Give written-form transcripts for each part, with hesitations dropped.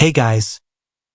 Hey guys,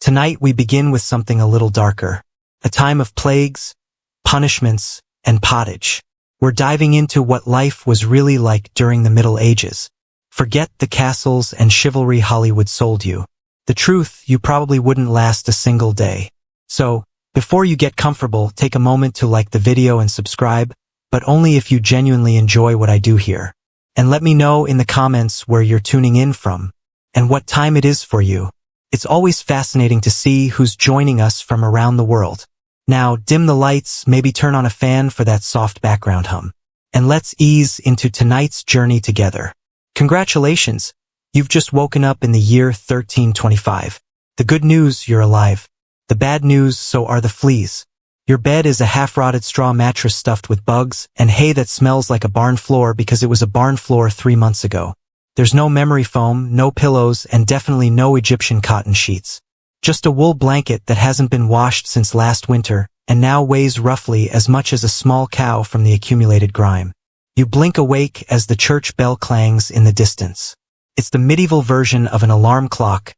tonight we begin with something a little darker. A time of plagues, punishments, and pottage. We're diving into what life was really like during the Middle Ages. Forget the castles and chivalry Hollywood sold you. The truth, you probably wouldn't last a single day. So, before you get comfortable, take a moment to like the video and subscribe, but only if you genuinely enjoy what I do here. And let me know in the comments where you're tuning in from, and what time it is for you. It's always fascinating to see who's joining us from around the world. Now, dim the lights, maybe turn on a fan for that soft background hum. And let's ease into tonight's journey together. Congratulations! You've just woken up in the year 1325. The good news, you're alive. The bad news, so are the fleas. Your bed is a half-rotted straw mattress stuffed with bugs and hay that smells like a barn floor because it was a barn floor 3 months ago. There's no memory foam, no pillows, and definitely no Egyptian cotton sheets. Just a wool blanket that hasn't been washed since last winter and now weighs roughly as much as a small cow from the accumulated grime. You blink awake as the church bell clangs in the distance. It's the medieval version of an alarm clock,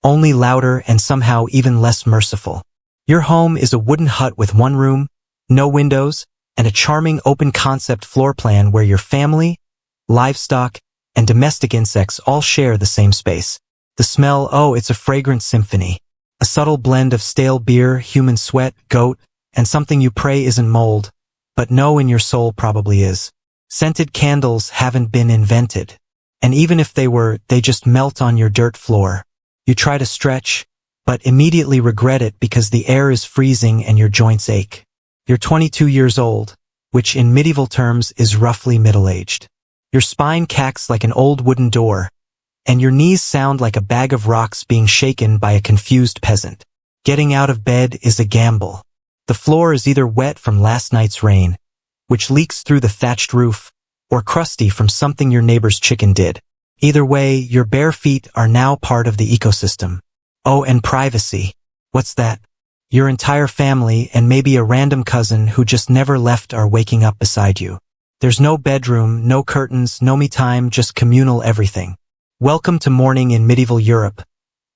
only louder and somehow even less merciful. Your home is a wooden hut with one room, no windows, and a charming open-concept floor plan where your family, livestock, and domestic insects all share the same space. The smell, oh, it's a fragrant symphony. A subtle blend of stale beer, human sweat, goat, and something you pray isn't mold, but know in your soul probably is. Scented candles haven't been invented. And even if they were, they just melt on your dirt floor. You try to stretch, but immediately regret it because the air is freezing and your joints ache. You're 22 years old, which in medieval terms is roughly middle-aged. Your spine cacks like an old wooden door, and your knees sound like a bag of rocks being shaken by a confused peasant. Getting out of bed is a gamble. The floor is either wet from last night's rain, which leaks through the thatched roof, or crusty from something your neighbor's chicken did. Either way, your bare feet are now part of the ecosystem. Oh, and privacy. What's that? Your entire family and maybe a random cousin who just never left are waking up beside you. There's no bedroom, no curtains, no me time, just communal everything. Welcome to morning in medieval Europe,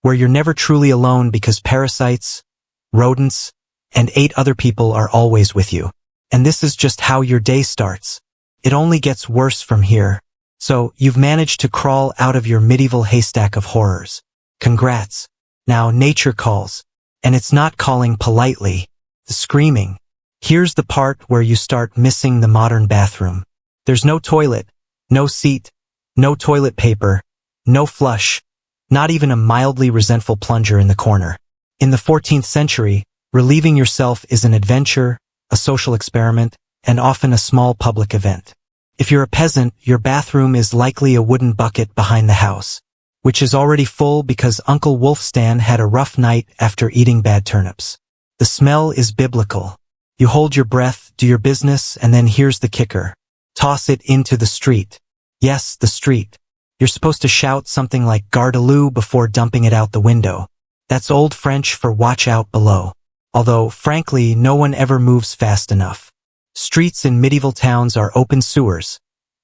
where you're never truly alone because parasites, rodents, and 8 other people are always with you. And this is just how your day starts. It only gets worse from here. So, you've managed to crawl out of your medieval haystack of horrors. Congrats. Now nature calls. And it's not calling politely. The screaming. Here's the part where you start missing the modern bathroom. There's no toilet, no seat, no toilet paper, no flush, not even a mildly resentful plunger in the corner. In the 14th century, relieving yourself is an adventure, a social experiment, and often a small public event. If you're a peasant, your bathroom is likely a wooden bucket behind the house, which is already full because Uncle Wolfstan had a rough night after eating bad turnips. The smell is biblical. You hold your breath, do your business, and then here's the kicker. Toss it into the street. Yes, the street. You're supposed to shout something like Gardaloo before dumping it out the window. That's Old French for watch out below. Although, frankly, no one ever moves fast enough. Streets in medieval towns are open sewers,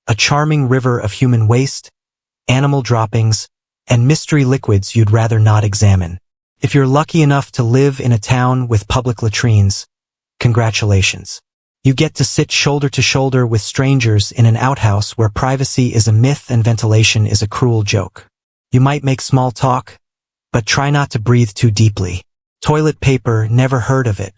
a charming river of human waste, animal droppings, and mystery liquids you'd rather not examine. If you're lucky enough to live in a town with public latrines, congratulations. You get to sit shoulder to shoulder with strangers in an outhouse where privacy is a myth and ventilation is a cruel joke. You might make small talk, but try not to breathe too deeply. Toilet paper, never heard of it.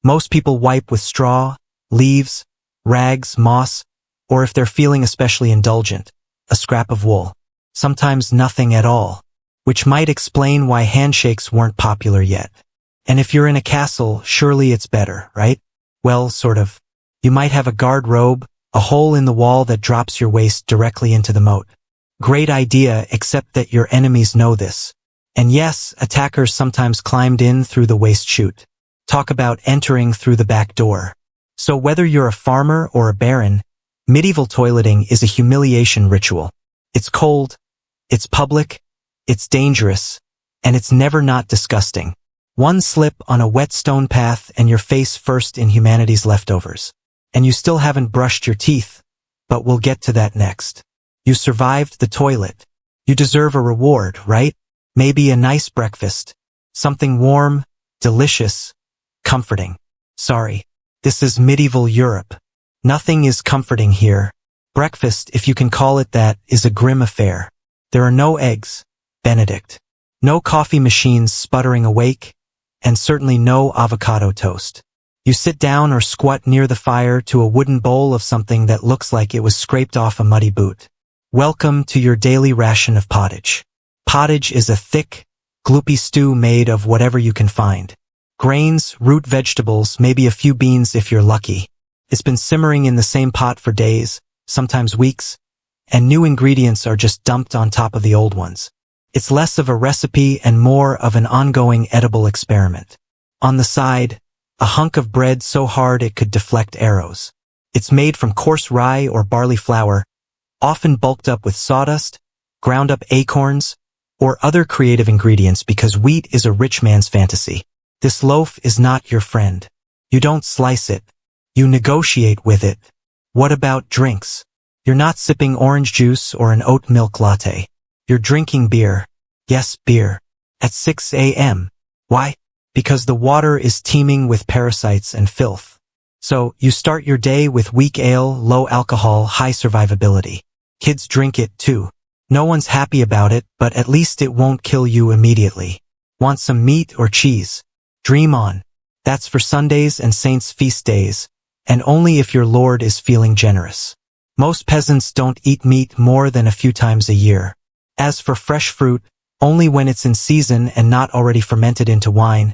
Most people wipe with straw, leaves, rags, moss, or if they're feeling especially indulgent, a scrap of wool. Sometimes nothing at all, which might explain why handshakes weren't popular yet. And if you're in a castle, surely it's better, right? Well, sort of. You might have a guard robe, a hole in the wall that drops your waist directly into the moat. Great idea, except that your enemies know this. And yes, attackers sometimes climbed in through the waist chute. Talk about entering through the back door. So whether you're a farmer or a baron, medieval toileting is a humiliation ritual. It's cold, it's public, it's dangerous, and it's never not disgusting. One slip on a wet stone path and you're face first in humanity's leftovers. And you still haven't brushed your teeth, but we'll get to that next. You survived the toilet. You deserve a reward, right? Maybe a nice breakfast. Something warm, delicious, comforting. Sorry, this is medieval Europe. Nothing is comforting here. Breakfast, if you can call it that, is a grim affair. There are no eggs, Benedict. No coffee machines sputtering awake, and certainly no avocado toast. You sit down or squat near the fire to a wooden bowl of something that looks like it was scraped off a muddy boot. Welcome to your daily ration of pottage. Pottage is a thick, gloopy stew made of whatever you can find. Grains, root vegetables, maybe a few beans if you're lucky. It's been simmering in the same pot for days, sometimes weeks, and new ingredients are just dumped on top of the old ones. It's less of a recipe and more of an ongoing edible experiment. On the side, a hunk of bread so hard it could deflect arrows. It's made from coarse rye or barley flour, often bulked up with sawdust, ground up acorns, or other creative ingredients because wheat is a rich man's fantasy. This loaf is not your friend. You don't slice it. You negotiate with it. What about drinks? You're not sipping orange juice or an oat milk latte. You're drinking beer. Yes, beer. At 6 a.m. Why? Because the water is teeming with parasites and filth. So, you start your day with weak ale, low alcohol, high survivability. Kids drink it too. No one's happy about it, but at least it won't kill you immediately. Want some meat or cheese? Dream on. That's for Sundays and saints' feast days, and only if your Lord is feeling generous. Most peasants don't eat meat more than a few times a year. As for fresh fruit, only when it's in season and not already fermented into wine.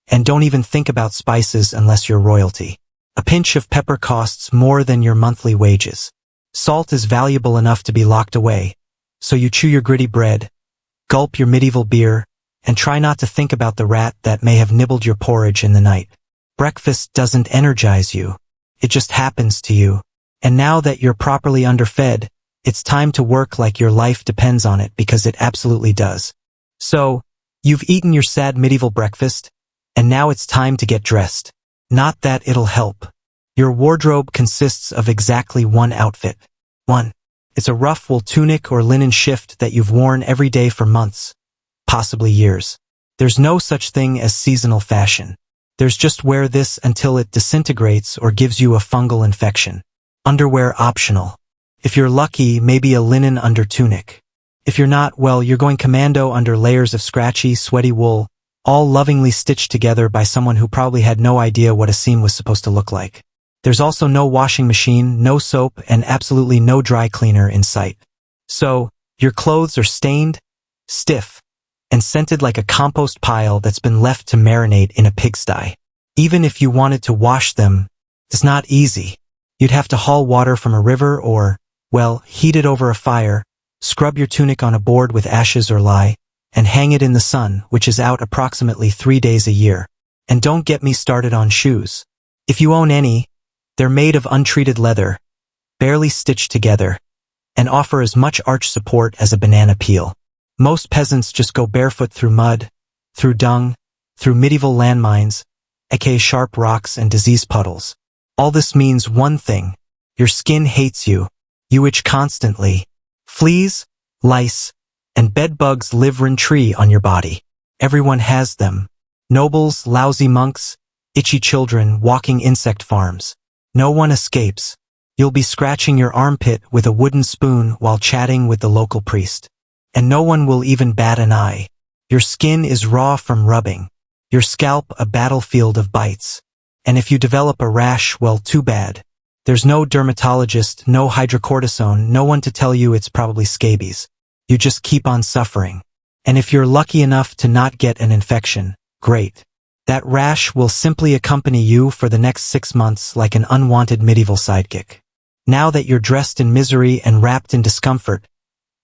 And don't even think about spices unless you're royalty. A pinch of pepper costs more than your monthly wages. Salt is valuable enough to be locked away, so you chew your gritty bread, gulp your medieval beer, and try not to think about the rat that may have nibbled your porridge in the night. Breakfast doesn't energize you. It just happens to you. And now that you're properly underfed, it's time to work like your life depends on it because it absolutely does. So, you've eaten your sad medieval breakfast, and now it's time to get dressed. Not that it'll help. Your wardrobe consists of exactly one outfit. 1. It's a rough wool tunic or linen shift that you've worn every day for months, possibly years. There's no such thing as seasonal fashion. There's just wear this until it disintegrates or gives you a fungal infection. Underwear optional. If you're lucky, maybe a linen under tunic. If you're not, well, you're going commando under layers of scratchy, sweaty wool, all lovingly stitched together by someone who probably had no idea what a seam was supposed to look like. There's also no washing machine, no soap, and absolutely no dry cleaner in sight. So, your clothes are stained, stiff, and scented like a compost pile that's been left to marinate in a pigsty. Even if you wanted to wash them, it's not easy. You'd have to haul water from a river or, well, heat it over a fire, scrub your tunic on a board with ashes or lye, and hang it in the sun, which is out approximately 3 days a year. And don't get me started on shoes. If you own any, they're made of untreated leather, barely stitched together, and offer as much arch support as a banana peel. Most peasants just go barefoot through mud, through dung, through medieval landmines, aka sharp rocks and disease puddles. All this means one thing. Your skin hates you. You itch constantly. Fleas, lice, and bedbugs live rent-free on your body. Everyone has them. Nobles, lousy monks, itchy children, walking insect farms. No one escapes. You'll be scratching your armpit with a wooden spoon while chatting with the local priest. And no one will even bat an eye. Your skin is raw from rubbing. Your scalp a battlefield of bites. And if you develop a rash, well, too bad. There's no dermatologist, no hydrocortisone, no one to tell you it's probably scabies. You just keep on suffering. And if you're lucky enough to not get an infection, great. That rash will simply accompany you for the next 6 months like an unwanted medieval sidekick. Now that you're dressed in misery and wrapped in discomfort,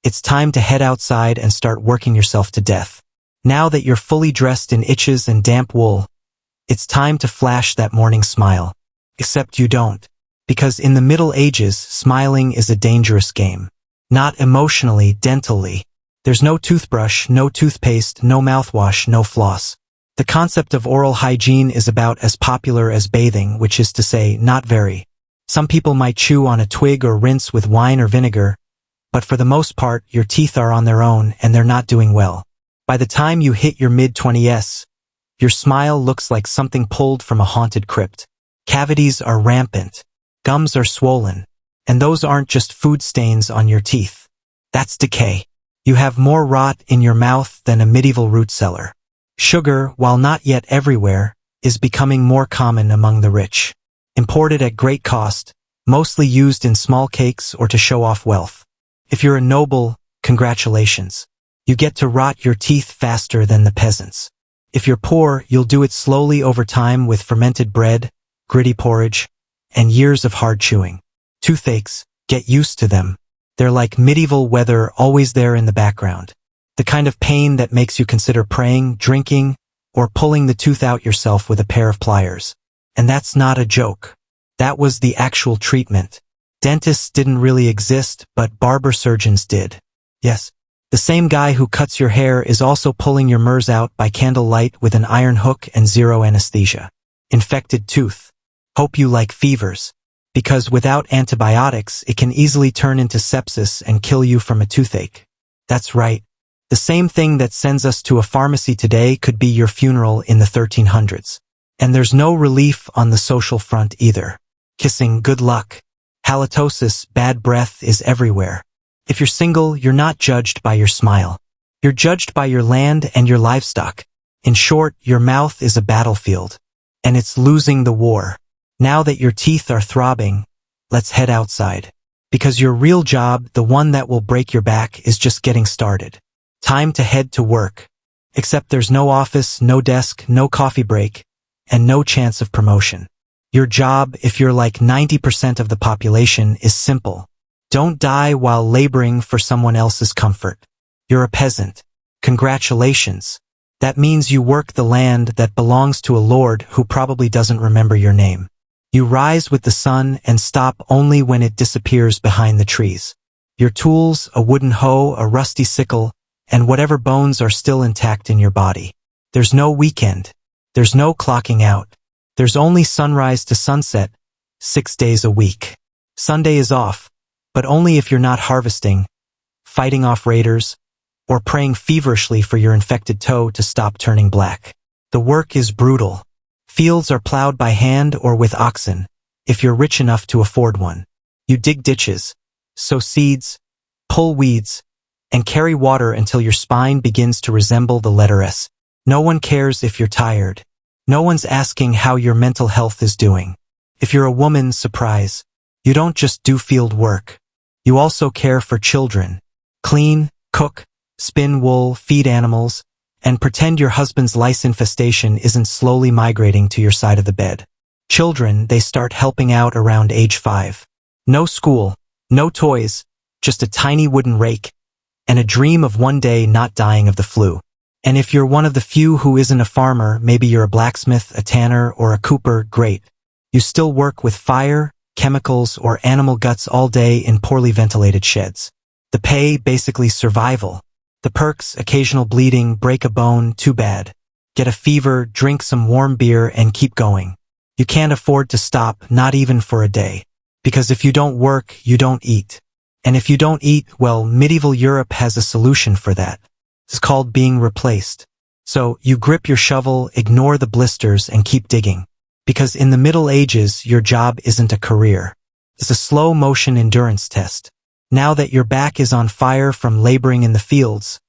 it's time to head outside and start working yourself to death. Now that you're fully dressed in itches and damp wool, it's time to flash that morning smile. Except you don't. Because in the Middle Ages, smiling is a dangerous game. Not emotionally, dentally. There's no toothbrush, no toothpaste, no mouthwash, no floss. The concept of oral hygiene is about as popular as bathing, which is to say, not very. Some people might chew on a twig or rinse with wine or vinegar, but for the most part, your teeth are on their own and they're not doing well. By the time you hit your mid-20s, your smile looks like something pulled from a haunted crypt. Cavities are rampant, gums are swollen, and those aren't just food stains on your teeth. That's decay. You have more rot in your mouth than a medieval root cellar. Sugar, while not yet everywhere, is becoming more common among the rich. Imported at great cost, mostly used in small cakes or to show off wealth. If you're a noble, congratulations. You get to rot your teeth faster than the peasants. If you're poor, you'll do it slowly over time with fermented bread, gritty porridge, and years of hard chewing. Toothaches, get used to them. They're like medieval weather, always there in the background. The kind of pain that makes you consider praying, drinking, or pulling the tooth out yourself with a pair of pliers. And that's not a joke. That was the actual treatment. Dentists didn't really exist, but barber surgeons did. Yes. The same guy who cuts your hair is also pulling your murs out by candlelight with an iron hook and zero anesthesia. Infected tooth. Hope you like fevers. Because without antibiotics, it can easily turn into sepsis and kill you from a toothache. That's right. The same thing that sends us to a pharmacy today could be your funeral in the 1300s. And there's no relief on the social front either. Kissing, good luck. Halitosis, bad breath, is everywhere. If you're single, you're not judged by your smile. You're judged by your land and your livestock. In short, your mouth is a battlefield. And it's losing the war. Now that your teeth are throbbing, let's head outside. Because your real job, the one that will break your back, is just getting started. Time to head to work. Except there's no office, no desk, no coffee break, and no chance of promotion. Your job, if you're like 90% of the population, is simple. Don't die while laboring for someone else's comfort. You're a peasant. Congratulations. That means you work the land that belongs to a lord who probably doesn't remember your name. You rise with the sun and stop only when it disappears behind the trees. Your tools, a wooden hoe, a rusty sickle, and whatever bones are still intact in your body. There's no weekend. There's no clocking out. There's only sunrise to sunset, 6 days a week. Sunday is off, but only if you're not harvesting, fighting off raiders, or praying feverishly for your infected toe to stop turning black. The work is brutal. Fields are plowed by hand or with oxen, if you're rich enough to afford one. You dig ditches, sow seeds, pull weeds, and carry water until your spine begins to resemble the letter S. No one cares if you're tired. No one's asking how your mental health is doing. If you're a woman, surprise. You don't just do field work. You also care for children. Clean, cook, spin wool, feed animals, and pretend your husband's lice infestation isn't slowly migrating to your side of the bed. Children, they start helping out around age 5. No school, no toys, just a tiny wooden rake, and a dream of one day not dying of the flu. And if you're one of the few who isn't a farmer, maybe you're a blacksmith, a tanner, or a cooper, great. You still work with fire, chemicals, or animal guts all day in poorly ventilated sheds. The pay, basically survival. The perks, occasional bleeding, break a bone, too bad. Get a fever, drink some warm beer, and keep going. You can't afford to stop, not even for a day. Because if you don't work, you don't eat. And if you don't eat, well, medieval Europe has a solution for that. It's called being replaced. So, you grip your shovel, ignore the blisters, and keep digging. Because in the Middle Ages, your job isn't a career. It's a slow-motion endurance test. Now that your back is on fire from laboring in the fields,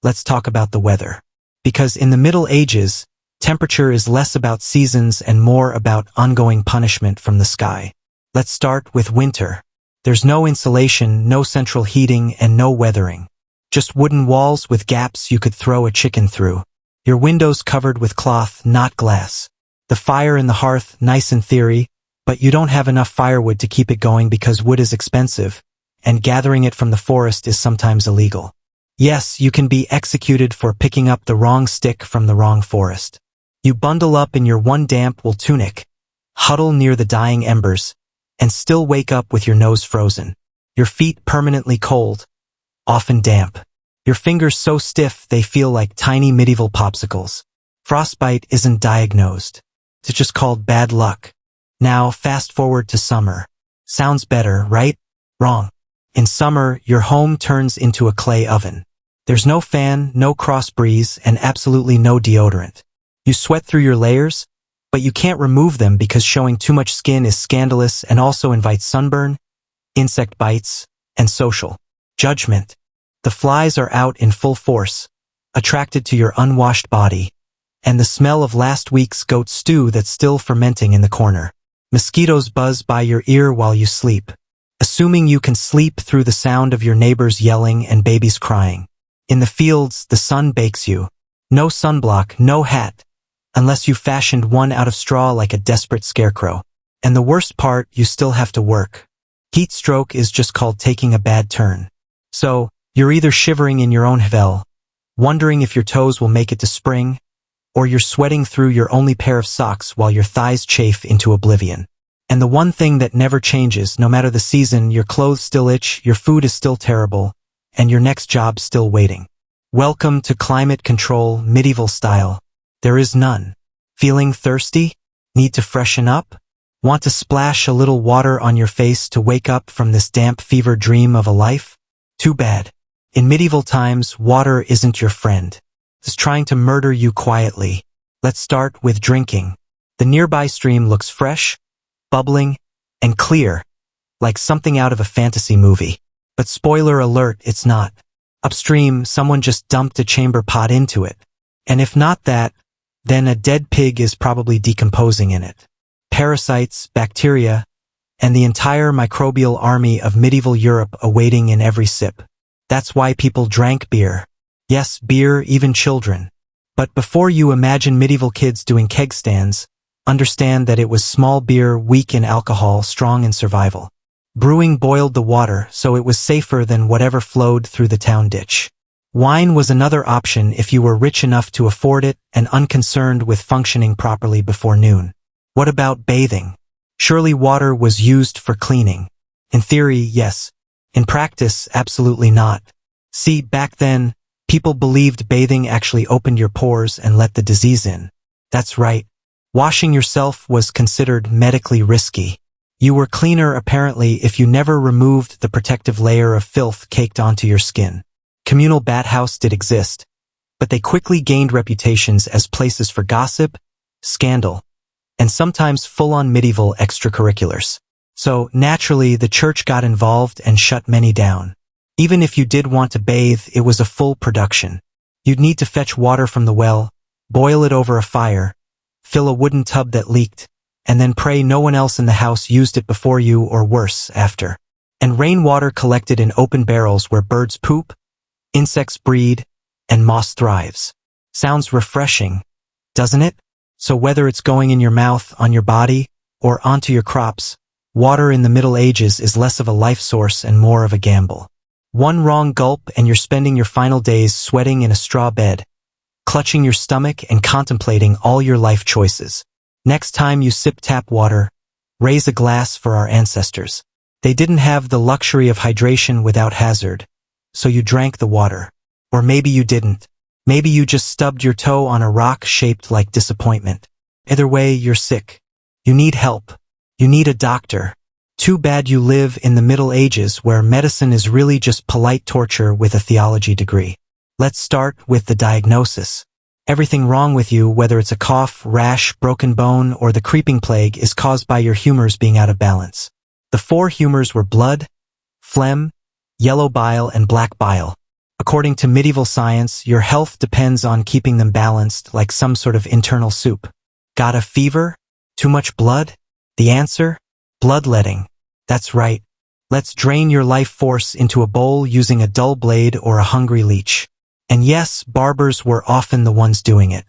let's talk about the weather. Because in the Middle Ages, temperature is less about seasons and more about ongoing punishment from the sky. Let's start with winter. There's no insulation, no central heating, and no weathering. Just wooden walls with gaps you could throw a chicken through. Your windows covered with cloth, not glass. The fire in the hearth, nice in theory, but you don't have enough firewood to keep it going because wood is expensive, and gathering it from the forest is sometimes illegal. Yes, you can be executed for picking up the wrong stick from the wrong forest. You bundle up in your one damp wool tunic, huddle near the dying embers, and still wake up with your nose frozen. Your feet permanently cold, often damp. Your fingers so stiff they feel like tiny medieval popsicles. Frostbite isn't diagnosed. It's just called bad luck. Now, fast forward to summer. Sounds better, right? Wrong. In summer, your home turns into a clay oven. There's no fan, no cross breeze, and absolutely no deodorant. You sweat through your layers, but you can't remove them because showing too much skin is scandalous and also invites sunburn, insect bites, and social judgment. The flies are out in full force, attracted to your unwashed body, and the smell of last week's goat stew that's still fermenting in the corner. Mosquitoes buzz by your ear while you sleep, assuming you can sleep through the sound of your neighbors yelling and babies crying. In the fields, the sun bakes you. No sunblock, no hat, unless you fashioned one out of straw like a desperate scarecrow. And the worst part, you still have to work. Heat stroke is just called taking a bad turn. So, you're either shivering in your own hvel, wondering if your toes will make it to spring, or you're sweating through your only pair of socks while your thighs chafe into oblivion. And the one thing that never changes, no matter the season, your clothes still itch, your food is still terrible, and your next job's still waiting. Welcome to climate control, medieval style. There is none. Feeling thirsty? Need to freshen up? Want to splash a little water on your face to wake up from this damp fever dream of a life? Too bad. In medieval times, water isn't your friend. It's trying to murder you quietly. Let's start with drinking. The nearby stream looks fresh, bubbling, and clear, like something out of a fantasy movie. But spoiler alert, it's not. Upstream, someone just dumped a chamber pot into it. And if not that, then a dead pig is probably decomposing in it. Parasites, bacteria, and the entire microbial army of medieval Europe awaiting in every sip. That's why people drank beer. Yes, beer, even children. But before you imagine medieval kids doing keg stands, understand that it was small beer, weak in alcohol, strong in survival. Brewing boiled the water, so it was safer than whatever flowed through the town ditch. Wine was another option if you were rich enough to afford it and unconcerned with functioning properly before noon. What about bathing? Surely water was used for cleaning. In theory, yes. In practice, absolutely not. See, back then, people believed bathing actually opened your pores and let the disease in. That's right. Washing yourself was considered medically risky. You were cleaner apparently if you never removed the protective layer of filth caked onto your skin. Communal bathhouses did exist, but they quickly gained reputations as places for gossip, scandal, and sometimes full-on medieval extracurriculars. So, naturally, the church got involved and shut many down. Even if you did want to bathe, it was a full production. You'd need to fetch water from the well, boil it over a fire, fill a wooden tub that leaked, and then pray no one else in the house used it before you or worse, after. And rainwater collected in open barrels where birds poop, insects breed, and moss thrives. Sounds refreshing, doesn't it? So whether it's going in your mouth, on your body, or onto your crops, water in the Middle Ages is less of a life source and more of a gamble. One wrong gulp and you're spending your final days sweating in a straw bed, clutching your stomach and contemplating all your life choices. Next time you sip tap water, raise a glass for our ancestors. They didn't have the luxury of hydration without hazard, so you drank the water. Or maybe you didn't. Maybe you just stubbed your toe on a rock shaped like disappointment. Either way, you're sick. You need help. You need a doctor. Too bad you live in the Middle Ages where medicine is really just polite torture with a theology degree. Let's start with the diagnosis. Everything wrong with you, whether it's a cough, rash, broken bone, or the creeping plague, is caused by your humors being out of balance. The four humors were blood, phlegm, yellow bile, and black bile. According to medieval science, your health depends on keeping them balanced like some sort of internal soup. Got a fever? Too much blood? The answer? Bloodletting. That's right. Let's drain your life force into a bowl using a dull blade or a hungry leech. And yes, barbers were often the ones doing it.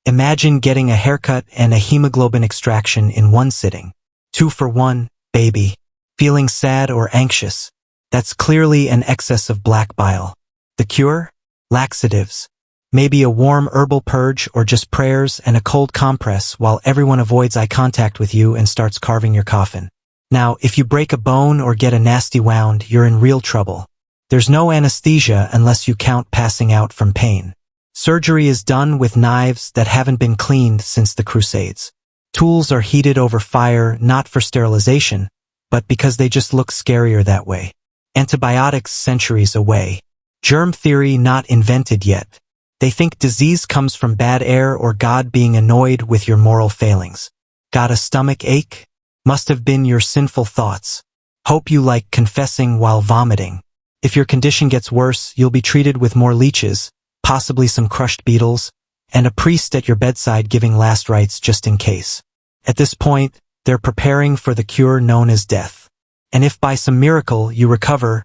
Imagine getting a haircut and a hemoglobin extraction in one sitting. 2 for 1, baby. Feeling sad or anxious? That's clearly an excess of black bile. The cure? Laxatives. Maybe a warm herbal purge or just prayers and a cold compress while everyone avoids eye contact with you and starts carving your coffin. Now, if you break a bone or get a nasty wound, you're in real trouble. There's no anesthesia unless you count passing out from pain. Surgery is done with knives that haven't been cleaned since the Crusades. Tools are heated over fire not for sterilization, but because they just look scarier that way. Antibiotics centuries away. Germ theory not invented yet. They think disease comes from bad air or God being annoyed with your moral failings. Got a stomach ache? Must have been your sinful thoughts. Hope you like confessing while vomiting. If your condition gets worse, you'll be treated with more leeches, possibly some crushed beetles, and a priest at your bedside giving last rites just in case. At this point, they're preparing for the cure known as death. And if by some miracle you recover,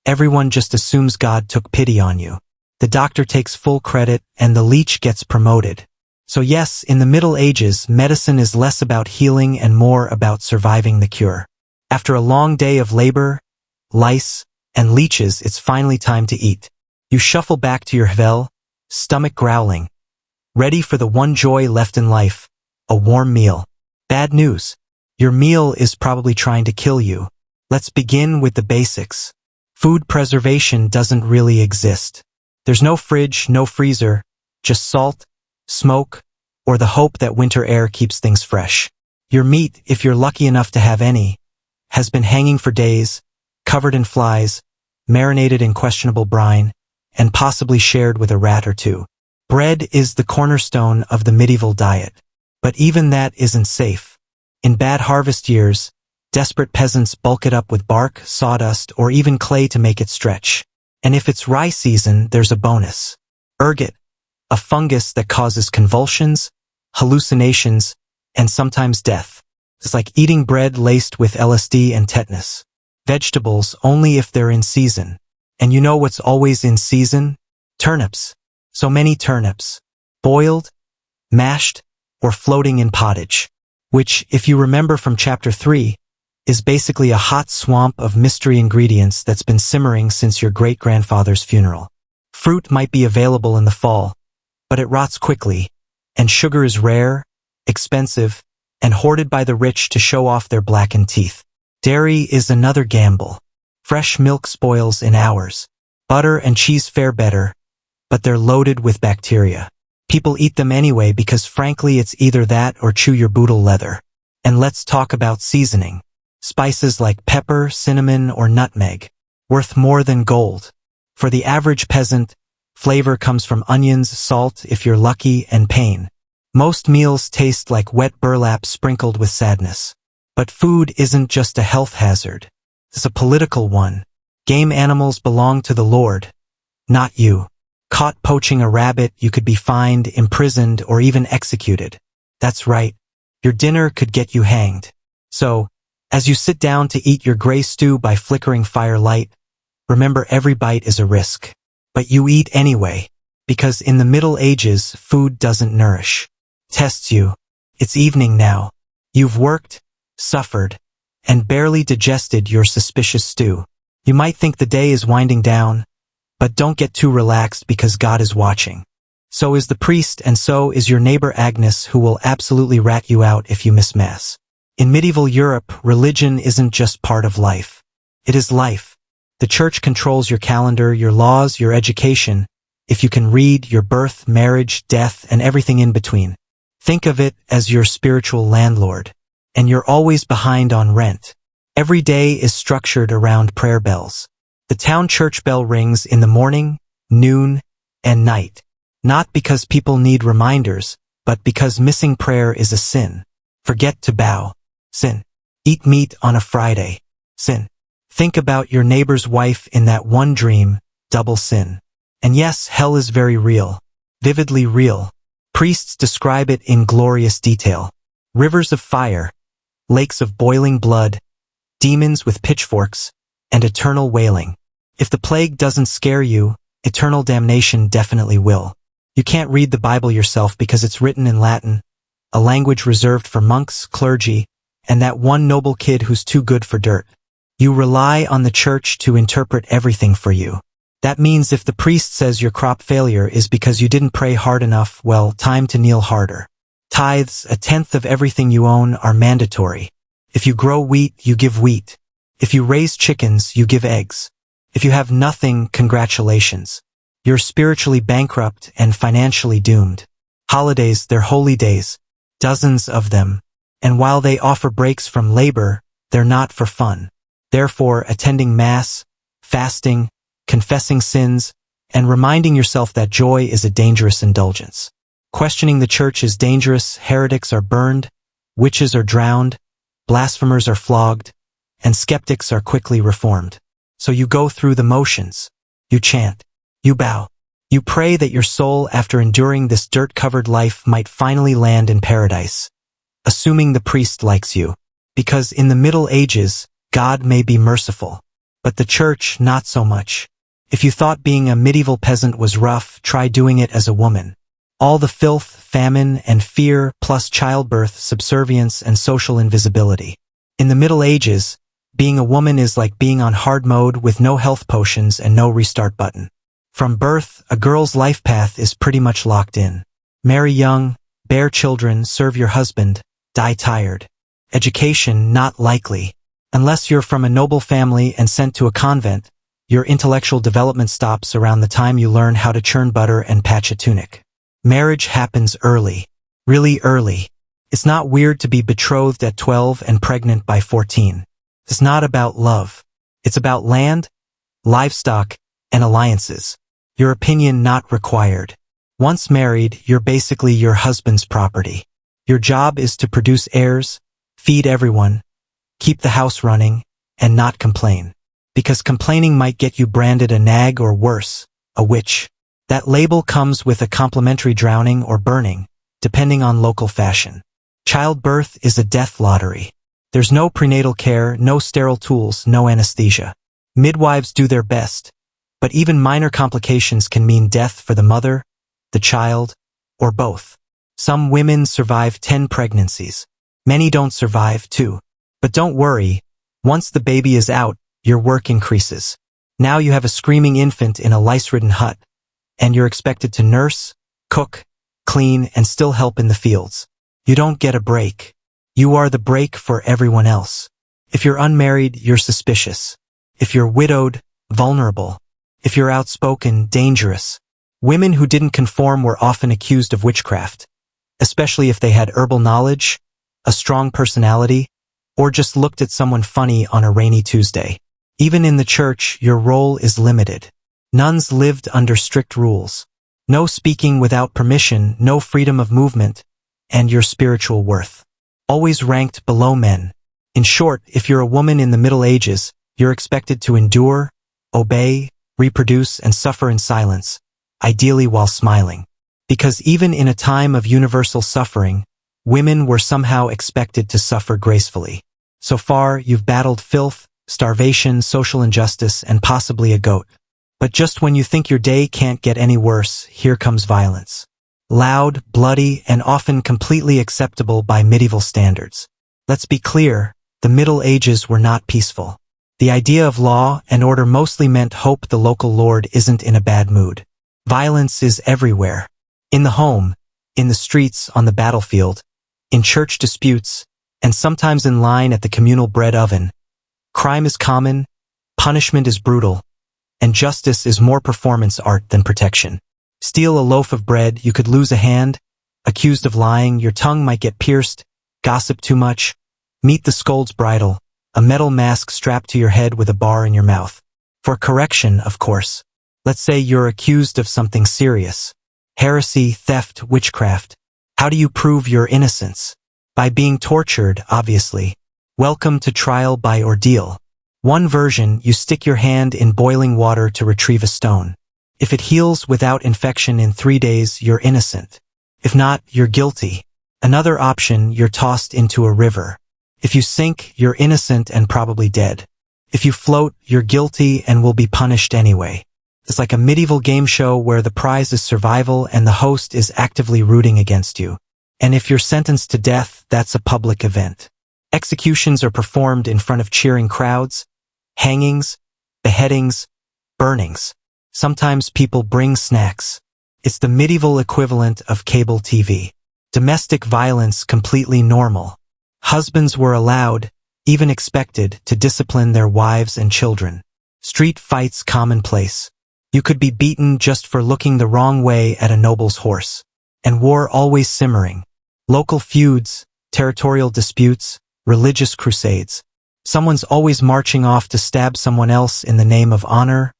everyone just assumes God took pity on you. The doctor takes full credit and the leech gets promoted. So yes, in the Middle Ages, medicine is less about healing and more about surviving the cure. After a long day of labor, lice, and leeches, it's finally time to eat. You shuffle back to your hvel, stomach growling, ready for the one joy left in life, a warm meal. Bad news. Your meal is probably trying to kill you. Let's begin with the basics. Food preservation doesn't really exist. There's no fridge, no freezer, just salt, smoke, or the hope that winter air keeps things fresh. Your meat, if you're lucky enough to have any, has been hanging for days, covered in flies, marinated in questionable brine, and possibly shared with a rat or two. Bread is the cornerstone of the medieval diet. But even that isn't safe. In bad harvest years, desperate peasants bulk it up with bark, sawdust, or even clay to make it stretch. And if it's rye season, there's a bonus. Ergot, a fungus that causes convulsions, hallucinations, and sometimes death. It's like eating bread laced with LSD and tetanus. Vegetables only if they're in season. And you know what's always in season? Turnips. So many turnips. Boiled, mashed, or floating in pottage. Which, if you remember from chapter 3, is basically a hot swamp of mystery ingredients that's been simmering since your great-grandfather's funeral. Fruit might be available in the fall, but it rots quickly, and sugar is rare, expensive, and hoarded by the rich to show off their blackened teeth. Dairy is another gamble. Fresh milk spoils in hours. Butter and cheese fare better, but they're loaded with bacteria. People eat them anyway because frankly it's either that or chew your boodle leather. And let's talk about seasoning. Spices like pepper, cinnamon, or nutmeg, worth more than gold. For the average peasant, flavor comes from onions, salt, if you're lucky, and pain. Most meals taste like wet burlap sprinkled with sadness. But food isn't just a health hazard. It's a political one. Game animals belong to the Lord, not you. Caught poaching a rabbit, you could be fined, imprisoned, or even executed. That's right. Your dinner could get you hanged. So, as you sit down to eat your gray stew by flickering firelight, remember every bite is a risk. But you eat anyway, because in the Middle Ages, food doesn't nourish. Tests you. It's evening now. You've worked, suffered, and barely digested your suspicious stew. You might think the day is winding down, but don't get too relaxed because God is watching. So is the priest, and so is your neighbor Agnes, who will absolutely rat you out if you miss Mass. In medieval Europe, religion isn't just part of life. It is life. The church controls your calendar, your laws, your education, if you can read, your birth, marriage, death, and everything in between. Think of it as your spiritual landlord. And you're always behind on rent. Every day is structured around prayer bells. The town church bell rings in the morning, noon, and night. Not because people need reminders, but because missing prayer is a sin. Forget to bow. Sin. Eat meat on a Friday. Sin. Think about your neighbor's wife in that one dream. Double sin. And yes, hell is very real. Vividly real. Priests describe it in glorious detail. Rivers of fire, lakes of boiling blood, demons with pitchforks, and eternal wailing. If the plague doesn't scare you, eternal damnation definitely will. You can't read the Bible yourself because it's written in Latin, a language reserved for monks, clergy, and that one noble kid who's too good for dirt. You rely on the church to interpret everything for you. That means if the priest says your crop failure is because you didn't pray hard enough, well, time to kneel harder. Tithes, a tenth of everything you own, are mandatory. If you grow wheat, you give wheat. If you raise chickens, you give eggs. If you have nothing, congratulations. You're spiritually bankrupt and financially doomed. Holidays, they're holy days. Dozens of them. And while they offer breaks from labor, they're not for fun. Therefore, attending Mass, fasting, confessing sins, and reminding yourself that joy is a dangerous indulgence. Questioning the church is dangerous, heretics are burned, witches are drowned, blasphemers are flogged, and skeptics are quickly reformed. So you go through the motions. You chant. You bow. You pray that your soul, after enduring this dirt-covered life, might finally land in paradise, assuming the priest likes you. Because in the Middle Ages, God may be merciful, but the church not so much. If you thought being a medieval peasant was rough, try doing it as a woman. All the filth, famine, and fear, plus childbirth, subservience, and social invisibility. In the Middle Ages, being a woman is like being on hard mode with no health potions and no restart button. From birth, a girl's life path is pretty much locked in. Marry young, bear children, serve your husband, die tired. Education not likely. Unless you're from a noble family and sent to a convent, your intellectual development stops around the time you learn how to churn butter and patch a tunic. Marriage happens early. Really early. It's not weird to be betrothed at 12 and pregnant by 14. It's not about love. It's about land, livestock, and alliances. Your opinion not required. Once married, you're basically your husband's property. Your job is to produce heirs, feed everyone, keep the house running, and not complain. Because complaining might get you branded a nag or worse, a witch. That label comes with a complimentary drowning or burning, depending on local fashion. Childbirth is a death lottery. There's no prenatal care, no sterile tools, no anesthesia. Midwives do their best, but even minor complications can mean death for the mother, the child, or both. Some women survive 10 pregnancies. Many don't survive, too. But don't worry, once the baby is out, your work increases. Now you have a screaming infant in a lice-ridden hut, and you're expected to nurse, cook, clean, and still help in the fields. You don't get a break. You are the break for everyone else. If you're unmarried, you're suspicious. If you're widowed, vulnerable. If you're outspoken, dangerous. Women who didn't conform were often accused of witchcraft, especially if they had herbal knowledge, a strong personality, or just looked at someone funny on a rainy Tuesday. Even in the church, your role is limited. Nuns lived under strict rules. No speaking without permission, no freedom of movement, and your spiritual worth. Always ranked below men. In short, if you're a woman in the Middle Ages, you're expected to endure, obey, reproduce, and suffer in silence, ideally while smiling. Because even in a time of universal suffering, women were somehow expected to suffer gracefully. So far, you've battled filth, starvation, social injustice, and possibly a goat. But just when you think your day can't get any worse, here comes violence. Loud, bloody, and often completely acceptable by medieval standards. Let's be clear, the Middle Ages were not peaceful. The idea of law and order mostly meant hope the local lord isn't in a bad mood. Violence is everywhere. In the home, in the streets, on the battlefield, in church disputes, and sometimes in line at the communal bread oven. Crime is common, punishment is brutal, and justice is more performance art than protection. Steal a loaf of bread, you could lose a hand, accused of lying, your tongue might get pierced, gossip too much, meet the scold's bridle, a metal mask strapped to your head with a bar in your mouth. For correction, of course. Let's say you're accused of something serious. Heresy, theft, witchcraft. How do you prove your innocence? By being tortured, obviously. Welcome to trial by ordeal. One version, you stick your hand in boiling water to retrieve a stone. If it heals without infection in 3 days, you're innocent. If not, you're guilty. Another option, you're tossed into a river. If you sink, you're innocent and probably dead. If you float, you're guilty and will be punished anyway. It's like a medieval game show where the prize is survival and the host is actively rooting against you. And if you're sentenced to death, that's a public event. Executions are performed in front of cheering crowds, hangings, beheadings, burnings. Sometimes people bring snacks. It's the medieval equivalent of cable TV. Domestic violence completely normal. Husbands were allowed, even expected, to discipline their wives and children. Street fights commonplace. You could be beaten just for looking the wrong way at a noble's horse. And war always simmering. Local feuds, territorial disputes, religious crusades. Someone's always marching off to stab someone else in the name of honor,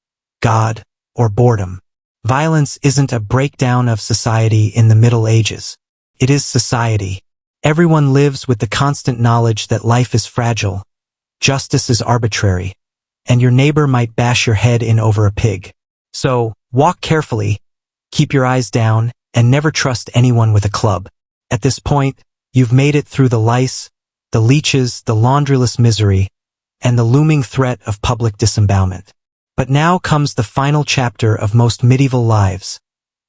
God, or boredom. Violence isn't a breakdown of society in the Middle Ages. It is society. Everyone lives with the constant knowledge that life is fragile, justice is arbitrary, and your neighbor might bash your head in over a pig. So, walk carefully, keep your eyes down, and never trust anyone with a club. At this point, you've made it through the lice, the leeches, the laundryless misery, and the looming threat of public disembowelment. But now comes the final chapter of most medieval lives,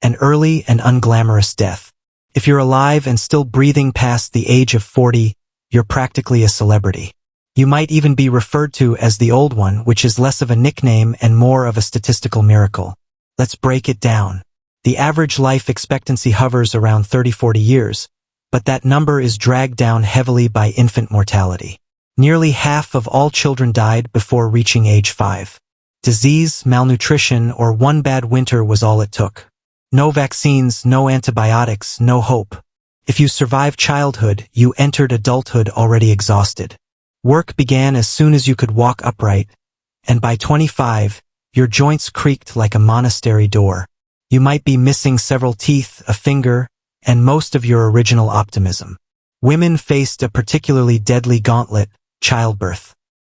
an early and unglamorous death. If you're alive and still breathing past the age of 40, you're practically a celebrity. You might even be referred to as the Old One, which is less of a nickname and more of a statistical miracle. Let's break it down. The average life expectancy hovers around 30-40 years, but that number is dragged down heavily by infant mortality. Nearly half of all children died before reaching age 5. Disease, malnutrition, or one bad winter was all it took. No vaccines, no antibiotics, no hope. If you survived childhood, you entered adulthood already exhausted. Work began as soon as you could walk upright, and by 25, your joints creaked like a monastery door. You might be missing several teeth, a finger, and most of your original optimism. Women faced a particularly deadly gauntlet, childbirth.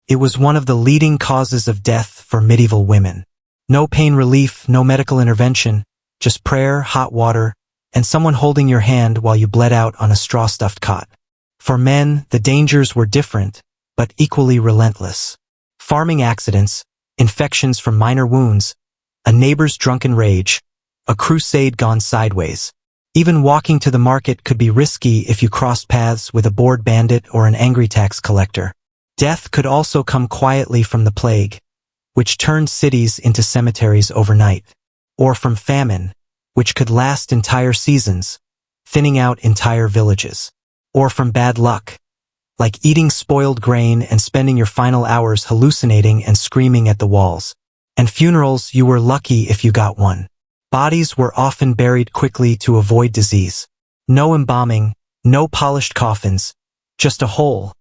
It was one of the leading causes of death for medieval women. No pain relief, no medical intervention, just prayer, hot water, and someone holding your hand while you bled out on a straw-stuffed cot. For men, the dangers were different, but equally relentless. Farming accidents, infections from minor wounds, a neighbor's drunken rage, a crusade gone sideways. Even walking to the market could be risky if you crossed paths with a bored bandit or an angry tax collector. Death could also come quietly from the plague, which turned cities into cemeteries overnight, or from famine, which could last entire seasons, thinning out entire villages, or from bad luck, like eating spoiled grain and spending your final hours hallucinating and screaming at the walls. And funerals, you were lucky if you got one. Bodies were often buried quickly to avoid disease. No embalming, no polished coffins, just a hole,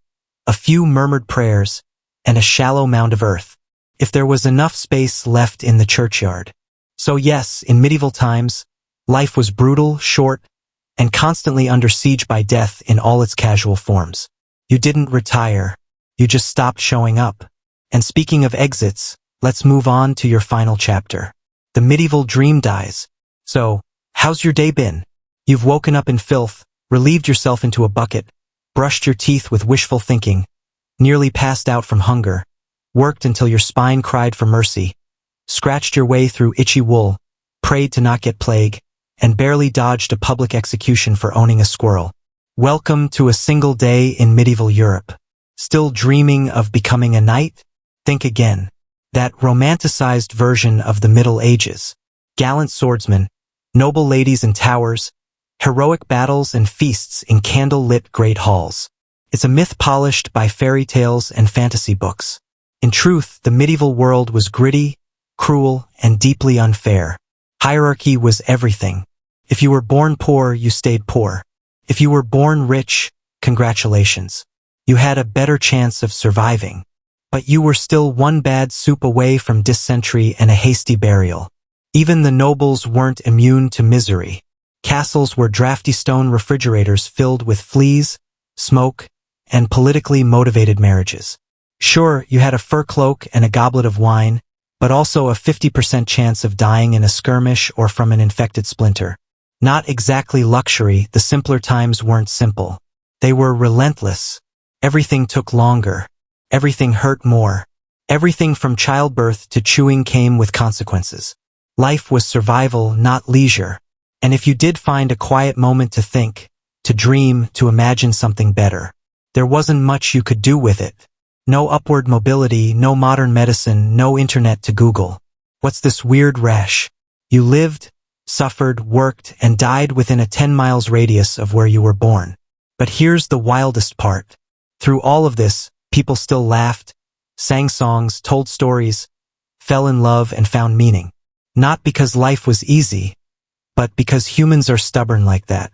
a few murmured prayers, and a shallow mound of earth, if there was enough space left in the churchyard. So yes, in medieval times, life was brutal, short, and constantly under siege by death in all its casual forms. You didn't retire, you just stopped showing up. And speaking of exits, let's move on to your final chapter. The medieval dream dies. So, how's your day been? You've woken up in filth, relieved yourself into a bucket, brushed your teeth with wishful thinking, nearly passed out from hunger, worked until your spine cried for mercy, scratched your way through itchy wool, prayed to not get plague, and barely dodged a public execution for owning a squirrel. Welcome to a single day in medieval Europe. Still dreaming of becoming a knight? Think again. That romanticized version of the Middle Ages. Gallant swordsmen, noble ladies in towers, heroic battles and feasts in candle-lit great halls. It's a myth polished by fairy tales and fantasy books. In truth, the medieval world was gritty, cruel, and deeply unfair. Hierarchy was everything. If you were born poor, you stayed poor. If you were born rich, congratulations. You had a better chance of surviving. But you were still one bad soup away from dysentery and a hasty burial. Even the nobles weren't immune to misery. Castles were drafty stone refrigerators filled with fleas, smoke, and politically motivated marriages. Sure, you had a fur cloak and a goblet of wine, but also a 50% chance of dying in a skirmish or from an infected splinter. Not exactly luxury, the simpler times weren't simple. They were relentless. Everything took longer. Everything hurt more. Everything from childbirth to chewing came with consequences. Life was survival, not leisure. And if you did find a quiet moment to think, to dream, to imagine something better, there wasn't much you could do with it. No upward mobility, no modern medicine, no internet to Google. What's this weird rash? You lived, suffered, worked, and died within a 10 miles radius of where you were born. But here's the wildest part. Through all of this, people still laughed, sang songs, told stories, fell in love, and found meaning. Not because life was easy, but because humans are stubborn like that.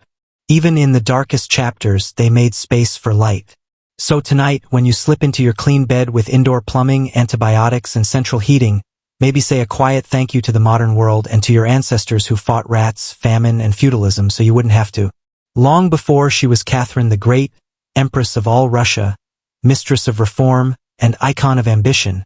Even in the darkest chapters, they made space for light. So tonight, when you slip into your clean bed with indoor plumbing, antibiotics, and central heating, Maybe say a quiet thank you to the modern world and to your ancestors who fought rats, famine, and feudalism so you wouldn't have to. Long before she was Catherine the Great, Empress of all Russia, mistress of reform, and icon of ambition,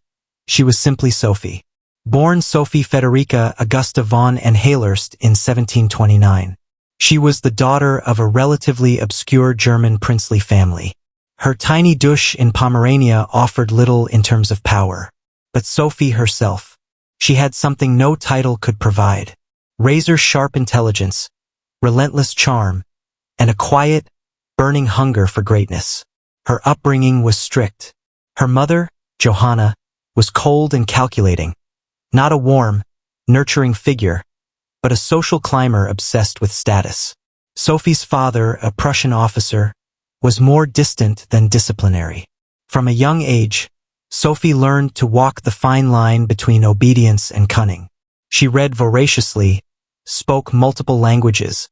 she was simply Sophie. Born Sophie Federica Augusta von Anhalt in 1729. She was the daughter of a relatively obscure German princely family. Her tiny duchy in Pomerania offered little in terms of power. But Sophie herself, she had something no title could provide. Razor-sharp intelligence, relentless charm, and a quiet, burning hunger for greatness. Her upbringing was strict. Her mother, Johanna, was cold and calculating. Not a warm, nurturing figure, but a social climber obsessed with status. Sophie's father, a Prussian officer, was more distant than disciplinary. From a young age, Sophie learned to walk the fine line between obedience and cunning. She read voraciously, spoke multiple languages,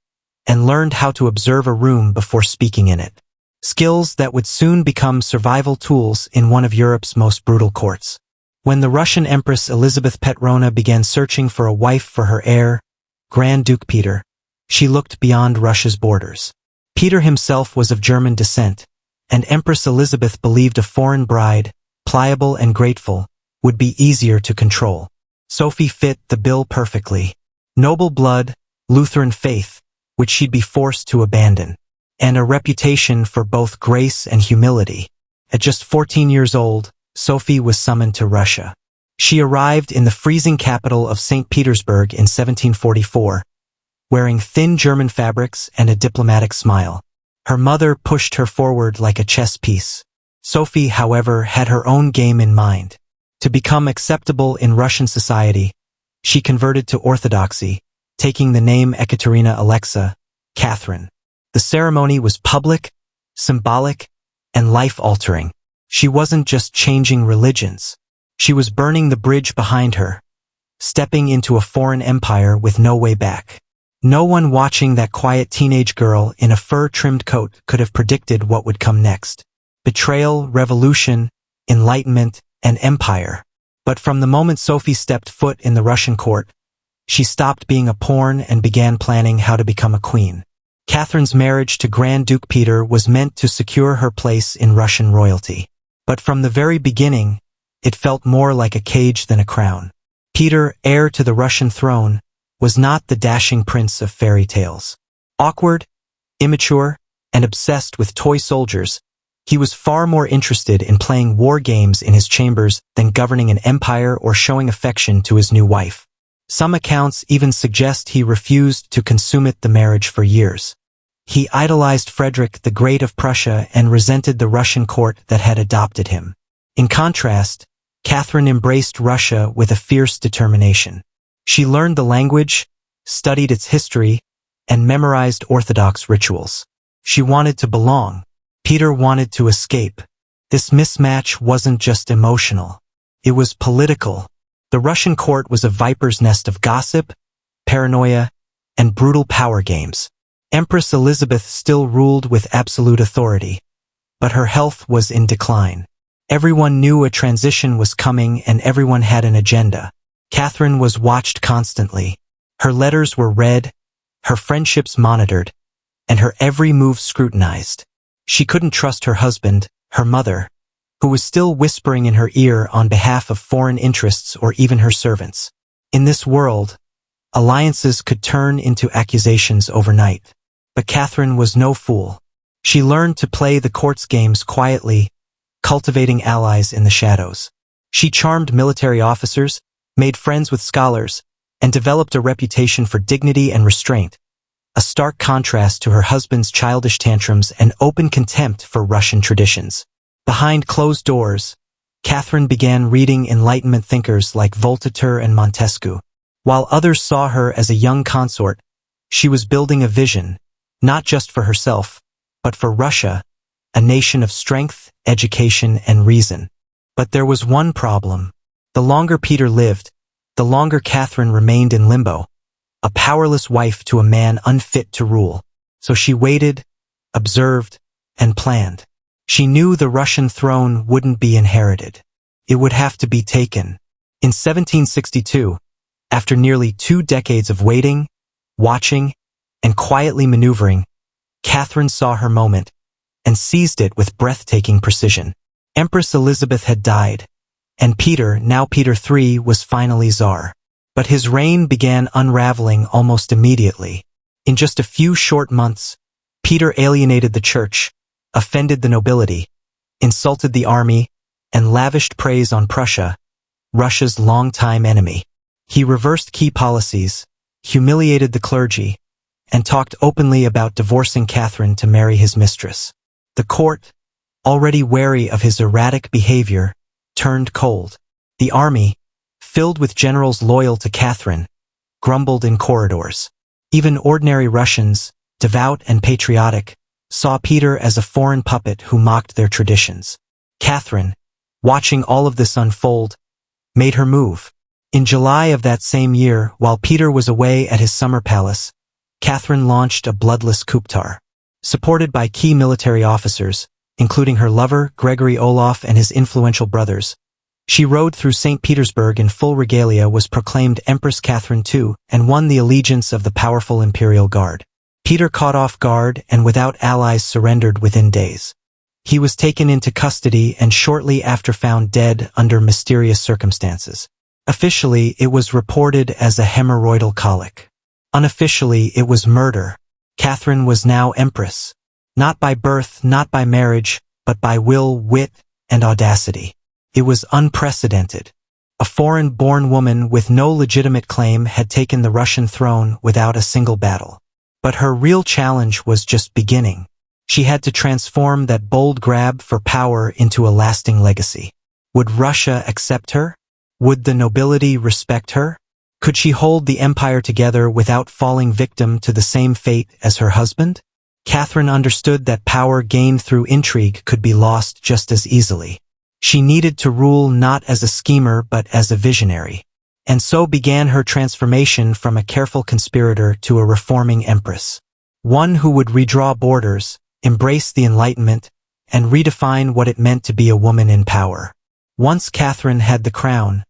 and learned how to observe a room before speaking in it. Skills that would soon become survival tools in one of Europe's most brutal courts. When the Russian Empress Elizabeth Petrovna began searching for a wife for her heir, Grand Duke Peter, she looked beyond Russia's borders. Peter himself was of German descent, and Empress Elizabeth believed a foreign bride, pliable and grateful, would be easier to control. Sophie fit the bill perfectly. Noble blood, Lutheran faith, which she'd be forced to abandon, and a reputation for both grace and humility. At just 14 years old, Sophie was summoned to Russia. She arrived in the freezing capital of St. Petersburg in 1744, wearing thin German fabrics and a diplomatic smile. Her mother pushed her forward like a chess piece. Sophie, however, had her own game in mind. To become acceptable in Russian society, she converted to Orthodoxy, taking the name Ekaterina Alexa, Catherine. The ceremony was public, symbolic, and life-altering. She wasn't just changing religions. She was burning the bridge behind her, stepping into a foreign empire with no way back. No one watching that quiet teenage girl in a fur-trimmed coat could have predicted what would come next. Betrayal, revolution, enlightenment, and empire. But from the moment Sophie stepped foot in the Russian court, she stopped being a pawn and began planning how to become a queen. Catherine's marriage to Grand Duke Peter was meant to secure her place in Russian royalty. But from the very beginning, it felt more like a cage than a crown. Peter, heir to the Russian throne, was not the dashing prince of fairy tales. Awkward, immature, and obsessed with toy soldiers, he was far more interested in playing war games in his chambers than governing an empire or showing affection to his new wife. Some accounts even suggest he refused to consummate the marriage for years. He idolized Frederick the Great of Prussia and resented the Russian court that had adopted him. In contrast, Catherine embraced Russia with a fierce determination. She learned the language, studied its history, and memorized Orthodox rituals. She wanted to belong. Peter wanted to escape. This mismatch wasn't just emotional. It was political. The Russian court was a viper's nest of gossip, paranoia, and brutal power games. Empress Elizabeth still ruled with absolute authority, but her health was in decline. Everyone knew a transition was coming and everyone had an agenda. Catherine was watched constantly. Her letters were read, her friendships monitored, and her every move scrutinized. She couldn't trust her husband, her mother, who was still whispering in her ear on behalf of foreign interests or even her servants. In this world, alliances could turn into accusations overnight. But Catherine was no fool. She learned to play the court's games quietly, cultivating allies in the shadows. She charmed military officers, made friends with scholars, and developed a reputation for dignity and restraint, a stark contrast to her husband's childish tantrums and open contempt for Russian traditions. Behind closed doors, Catherine began reading Enlightenment thinkers like Voltaire and Montesquieu. While others saw her as a young consort, she was building a vision, not just for herself, but for Russia, a nation of strength, education, and reason. But there was one problem. The longer Peter lived, the longer Catherine remained in limbo, a powerless wife to a man unfit to rule. So she waited, observed, and planned. She knew the Russian throne wouldn't be inherited. It would have to be taken. In 1762, after nearly 2 decades of waiting, watching, and quietly maneuvering, Catherine saw her moment and seized it with breathtaking precision. Empress Elizabeth had died, and Peter, now Peter III, was finally Tsar. But his reign began unraveling almost immediately. In just a few short months, Peter alienated the church, offended the nobility, insulted the army, and lavished praise on Prussia, Russia's longtime enemy. He reversed key policies, humiliated the clergy, and talked openly about divorcing Catherine to marry his mistress. The court, already wary of his erratic behavior, turned cold. The army, filled with generals loyal to Catherine, grumbled in corridors. Even ordinary Russians, devout and patriotic, saw Peter as a foreign puppet who mocked their traditions. Catherine, watching all of this unfold, made her move. In July of that same year, while Peter was away at his summer palace, Catherine launched a bloodless coup d'etat. Supported by key military officers, including her lover, Gregory Olaf, and his influential brothers, she rode through St. Petersburg in full regalia, was proclaimed Empress Catherine II, and won the allegiance of the powerful imperial guard. Peter caught off guard and without allies surrendered within days. He was taken into custody and shortly after found dead under mysterious circumstances. Officially, it was reported as a hemorrhoidal colic. Unofficially, it was murder. Catherine was now empress. Not by birth, not by marriage, but by will, wit, and audacity. It was unprecedented. A foreign-born woman with no legitimate claim had taken the Russian throne without a single battle. But her real challenge was just beginning. She had to transform that bold grab for power into a lasting legacy. Would Russia accept her? Would the nobility respect her? Could she hold the empire together without falling victim to the same fate as her husband? Catherine understood that power gained through intrigue could be lost just as easily. She needed to rule not as a schemer but as a visionary. And so began her transformation from a careful conspirator to a reforming empress. One who would redraw borders, embrace the Enlightenment, and redefine what it meant to be a woman in power. Once Catherine had the crown,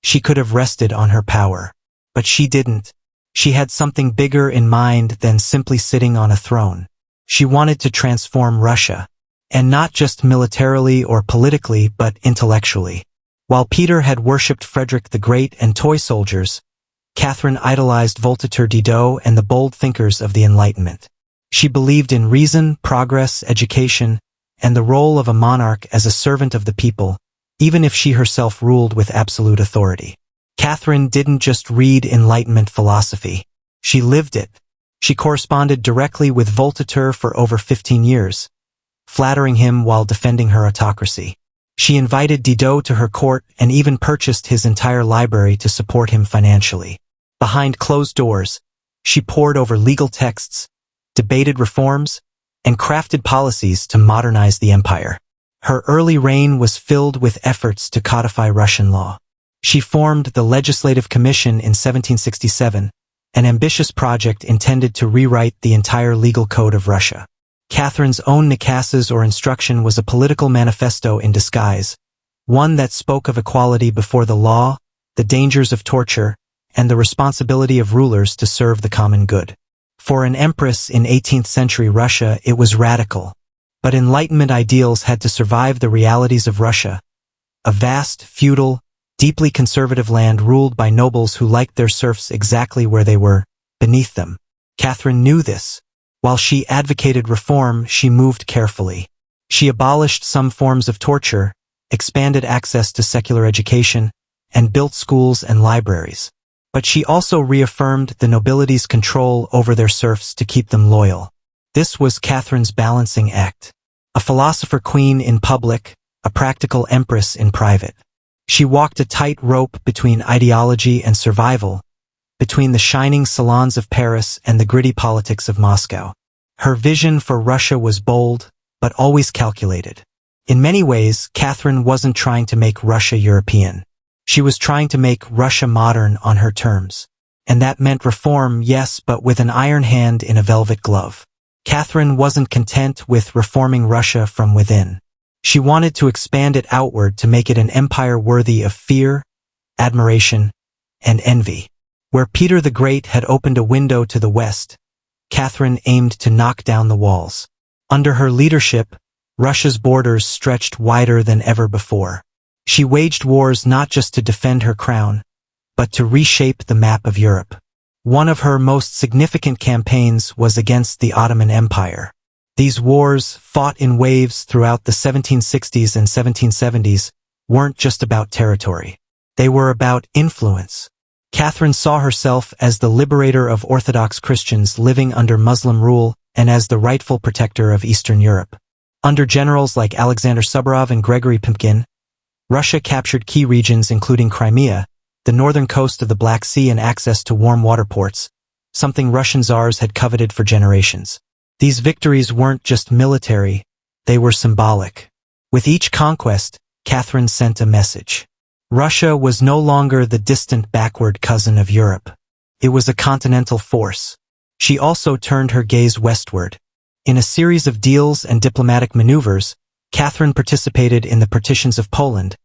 she could have rested on her power. But she didn't. She had something bigger in mind than simply sitting on a throne. She wanted to transform Russia. And not just militarily or politically, but intellectually. While Peter had worshipped Frederick the Great and toy soldiers, Catherine idolized Voltaire, Diderot, and the bold thinkers of the Enlightenment. She believed in reason, progress, education, and the role of a monarch as a servant of the people, even if she herself ruled with absolute authority. Catherine didn't just read Enlightenment philosophy. She lived it. She corresponded directly with Voltaire for over 15 years, flattering him while defending her autocracy. She invited Diderot to her court and even purchased his entire library to support him financially. Behind closed doors, she pored over legal texts, debated reforms, and crafted policies to modernize the empire. Her early reign was filled with efforts to codify Russian law. She formed the Legislative Commission in 1767, an ambitious project intended to rewrite the entire legal code of Russia. Catherine's own Nikases or instruction was a political manifesto in disguise, one that spoke of equality before the law, the dangers of torture, and the responsibility of rulers to serve the common good. For an empress in 18th century Russia, it was radical. But Enlightenment ideals had to survive the realities of Russia, a vast, feudal, deeply conservative land ruled by nobles who liked their serfs exactly where they were, beneath them. Catherine knew this. While she advocated reform, she moved carefully. She abolished some forms of torture, expanded access to secular education, and built schools and libraries. But she also reaffirmed the nobility's control over their serfs to keep them loyal. This was Catherine's balancing act. A philosopher queen in public, a practical empress in private. She walked a tight rope between ideology and survival, between the shining salons of Paris and the gritty politics of Moscow. Her vision for Russia was bold, but always calculated. In many ways, Catherine wasn't trying to make Russia European. She was trying to make Russia modern on her terms. And that meant reform, yes, but with an iron hand in a velvet glove. Catherine wasn't content with reforming Russia from within. She wanted to expand it outward to make it an empire worthy of fear, admiration, and envy. Where Peter the Great had opened a window to the west, Catherine aimed to knock down the walls. Under her leadership, Russia's borders stretched wider than ever before. She waged wars not just to defend her crown, but to reshape the map of Europe. One of her most significant campaigns was against the Ottoman Empire. These wars, fought in waves throughout the 1760s and 1770s, weren't just about territory. They were about influence. Catherine saw herself as the liberator of Orthodox Christians living under Muslim rule and as the rightful protector of Eastern Europe. Under generals like Alexander Suvorov and Gregory Pumpkin, Russia captured key regions including Crimea, the northern coast of the Black Sea, and access to warm water ports, something Russian czars had coveted for generations. These victories weren't just military, they were symbolic. With each conquest, Catherine sent a message. Russia was no longer the distant backward cousin of Europe. It was a continental force. She also turned her gaze westward. In a series of deals and diplomatic maneuvers, Catherine participated in the partitions of Poland,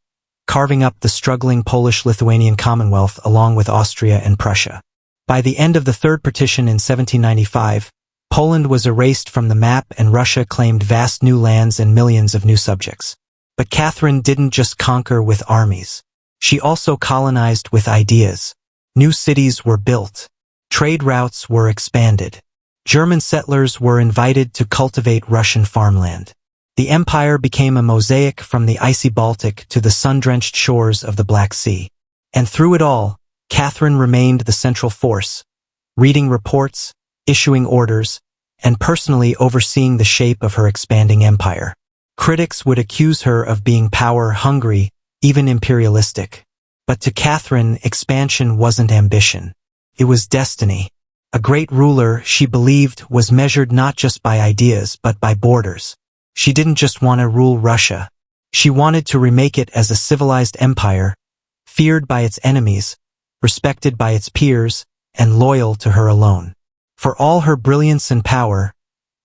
carving up the struggling Polish-Lithuanian Commonwealth along with Austria and Prussia. By the end of the Third Partition in 1795, Poland was erased from the map and Russia claimed vast new lands and millions of new subjects. But Catherine didn't just conquer with armies. She also colonized with ideas. New cities were built. Trade routes were expanded. German settlers were invited to cultivate Russian farmland. The empire became a mosaic from the icy Baltic to the sun-drenched shores of the Black Sea. And through it all, Catherine remained the central force, reading reports, issuing orders, and personally overseeing the shape of her expanding empire. Critics would accuse her of being power-hungry, even imperialistic. But to Catherine, expansion wasn't ambition. It was destiny. A great ruler, she believed, was measured not just by ideas but by borders. She didn't just want to rule Russia. She wanted to remake it as a civilized empire, feared by its enemies, respected by its peers, and loyal to her alone. For all her brilliance and power,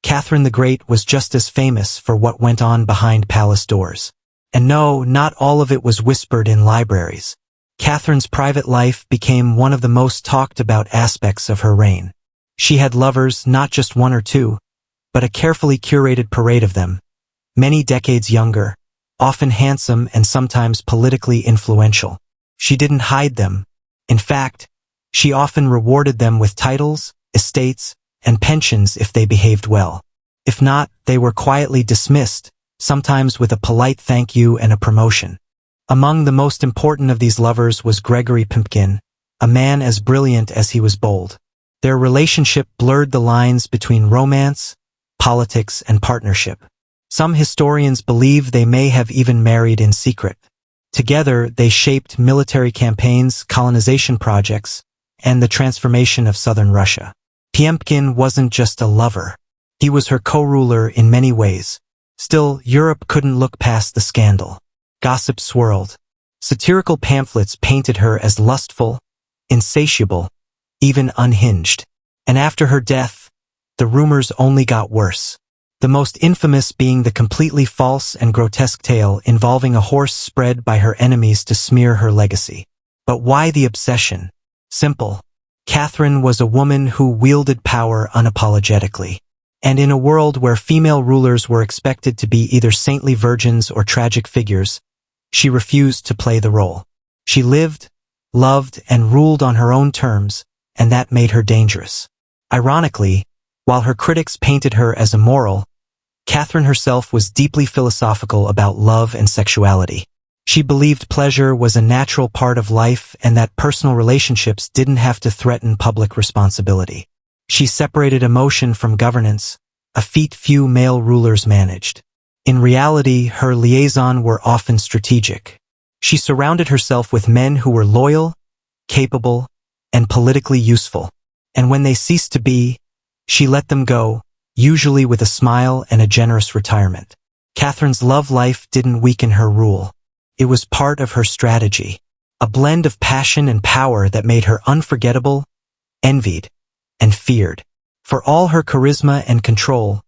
Catherine the Great was just as famous for what went on behind palace doors. And no, not all of it was whispered in libraries. Catherine's private life became one of the most talked about aspects of her reign. She had lovers, not just one or two, but a carefully curated parade of them, many decades younger, often handsome and sometimes politically influential. She didn't hide them. In fact, she often rewarded them with titles, estates, and pensions if they behaved well. If not, they were quietly dismissed, sometimes with a polite thank you and a promotion. Among the most important of these lovers was Gregory Pumpkin, a man as brilliant as he was bold. Their relationship blurred the lines between romance, politics, and partnership. Some historians believe they may have even married in secret. Together, they shaped military campaigns, colonization projects, and the transformation of southern Russia. Pumpkin wasn't just a lover. He was her co-ruler in many ways. Still, Europe couldn't look past the scandal. Gossip swirled. Satirical pamphlets painted her as lustful, insatiable, even unhinged. And after her death, the rumors only got worse. The most infamous being the completely false and grotesque tale involving a horse spread by her enemies to smear her legacy. But why the obsession? Simple. Catherine was a woman who wielded power unapologetically. And in a world where female rulers were expected to be either saintly virgins or tragic figures, she refused to play the role. She lived, loved, and ruled on her own terms, and that made her dangerous. Ironically, while her critics painted her as immoral, Catherine herself was deeply philosophical about love and sexuality. She believed pleasure was a natural part of life and that personal relationships didn't have to threaten public responsibility. She separated emotion from governance, a feat few male rulers managed. In reality, her liaison were often strategic. She surrounded herself with men who were loyal, capable, and politically useful. And when they ceased to be, she let them go, usually with a smile and a generous retirement. Catherine's love life didn't weaken her rule. It was part of her strategy, a blend of passion and power that made her unforgettable, envied, and feared. For all her charisma and control,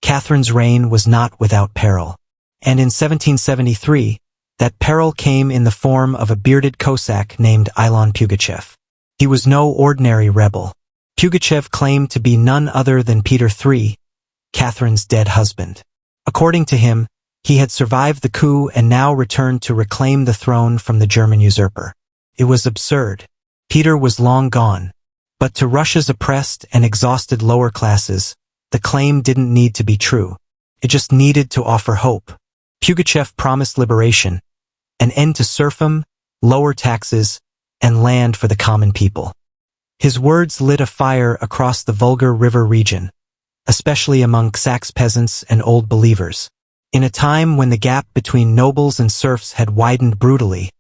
Catherine's reign was not without peril. And in 1773, That peril came in the form of a bearded Cossack named Ilan Pugachev. He was no ordinary rebel. Pugachev claimed to be none other than Peter III, Catherine's dead husband. According to him, he had survived the coup and now returned to reclaim the throne from the German usurper. It was absurd. Peter was long gone. But to Russia's oppressed and exhausted lower classes, the claim didn't need to be true. It just needed to offer hope. Pugachev promised liberation, an end to serfdom, lower taxes, and land for the common people. His words lit a fire across the Volga River region, especially among Sax peasants and old believers. In a time when the gap between nobles and serfs had widened brutally,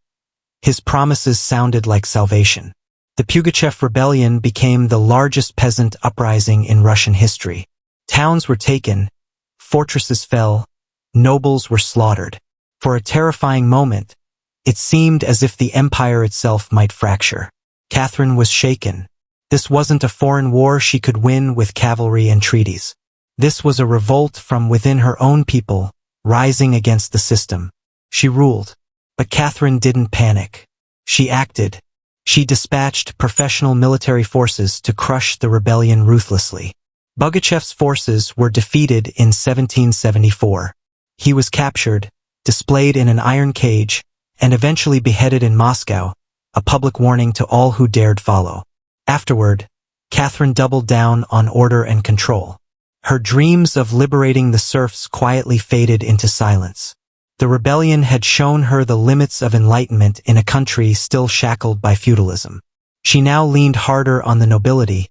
his promises sounded like salvation. The Pugachev rebellion became the largest peasant uprising in Russian history. Towns were taken, fortresses fell, nobles were slaughtered. For a terrifying moment, it seemed as if the empire itself might fracture. Catherine was shaken. This wasn't a foreign war she could win with cavalry and treaties. This was a revolt from within her own people, rising against the system. She ruled. But Catherine didn't panic. She acted. She dispatched professional military forces to crush the rebellion ruthlessly. Pugachev's forces were defeated in 1774. He was captured, displayed in an iron cage, and eventually beheaded in Moscow, a public warning to all who dared follow. Afterward, Catherine doubled down on order and control. Her dreams of liberating the serfs quietly faded into silence. The rebellion had shown her the limits of enlightenment in a country still shackled by feudalism. She now leaned harder on the nobility,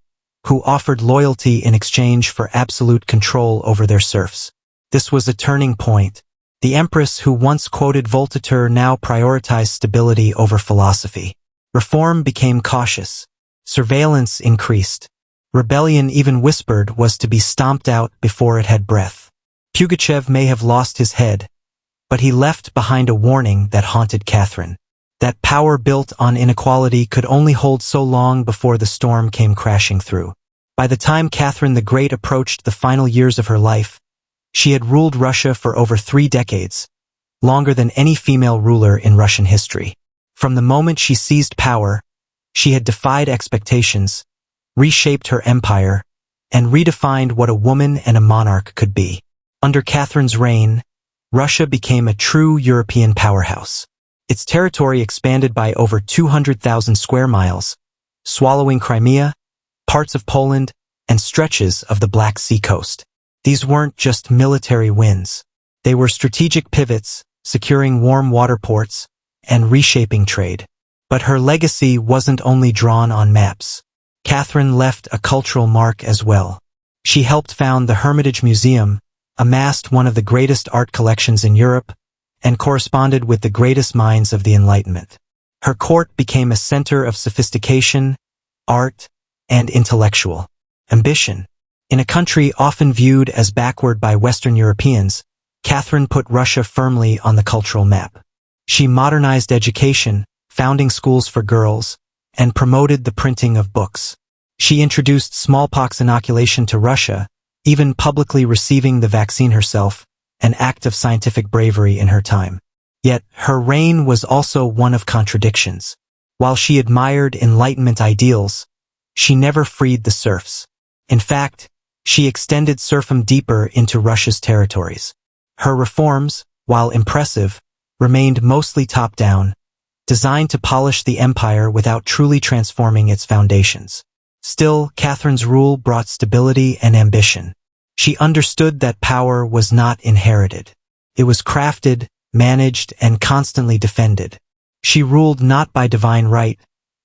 who offered loyalty in exchange for absolute control over their serfs. This was a turning point. The empress who once quoted Voltaire now prioritized stability over philosophy. Reform became cautious. Surveillance increased. Rebellion, even whispered, was to be stomped out before it had breath. Pugachev may have lost his head, but he left behind a warning that haunted Catherine. That power built on inequality could only hold so long before the storm came crashing through. By the time Catherine the Great approached the final years of her life, she had ruled Russia for over 3 decades, longer than any female ruler in Russian history. From the moment she seized power, she had defied expectations, reshaped her empire, and redefined what a woman and a monarch could be. Under Catherine's reign, Russia became a true European powerhouse. Its territory expanded by over 200,000 square miles, swallowing Crimea, parts of Poland, and stretches of the Black Sea coast. These weren't just military wins. They were strategic pivots, securing warm water ports, and reshaping trade. But her legacy wasn't only drawn on maps. Catherine left a cultural mark as well. She helped found the Hermitage Museum, amassed one of the greatest art collections in Europe, and corresponded with the greatest minds of the Enlightenment. Her court became a center of sophistication, art, and intellectual ambition. In a country often viewed as backward by Western Europeans, Catherine put Russia firmly on the cultural map. She modernized education, founding schools for girls, and promoted the printing of books. She introduced smallpox inoculation to Russia, even publicly receiving the vaccine herself, an act of scientific bravery in her time. Yet, her reign was also one of contradictions. While she admired Enlightenment ideals, she never freed the serfs. In fact, she extended serfdom deeper into Russia's territories. Her reforms, while impressive, remained mostly top-down, designed to polish the empire without truly transforming its foundations. Still, Catherine's rule brought stability and ambition. She understood that power was not inherited. It was crafted, managed, and constantly defended. She ruled not by divine right,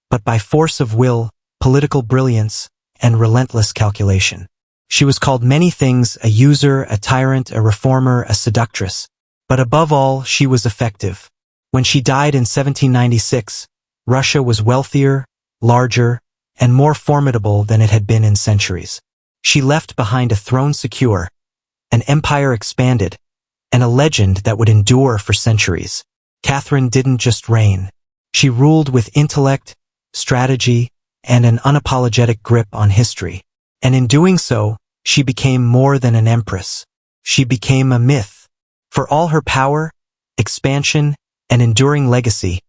but by force of will, political brilliance, and relentless calculation. She was called many things: a user, a tyrant, a reformer, a seductress. But above all, she was effective. When she died in 1796, Russia was wealthier, larger, and more formidable than it had been in centuries. She left behind a throne secure, an empire expanded, and a legend that would endure for centuries. Catherine didn't just reign. She ruled with intellect, strategy, and an unapologetic grip on history. And in doing so, she became more than an empress. She became a myth. For all her power, expansion, an enduring legacy.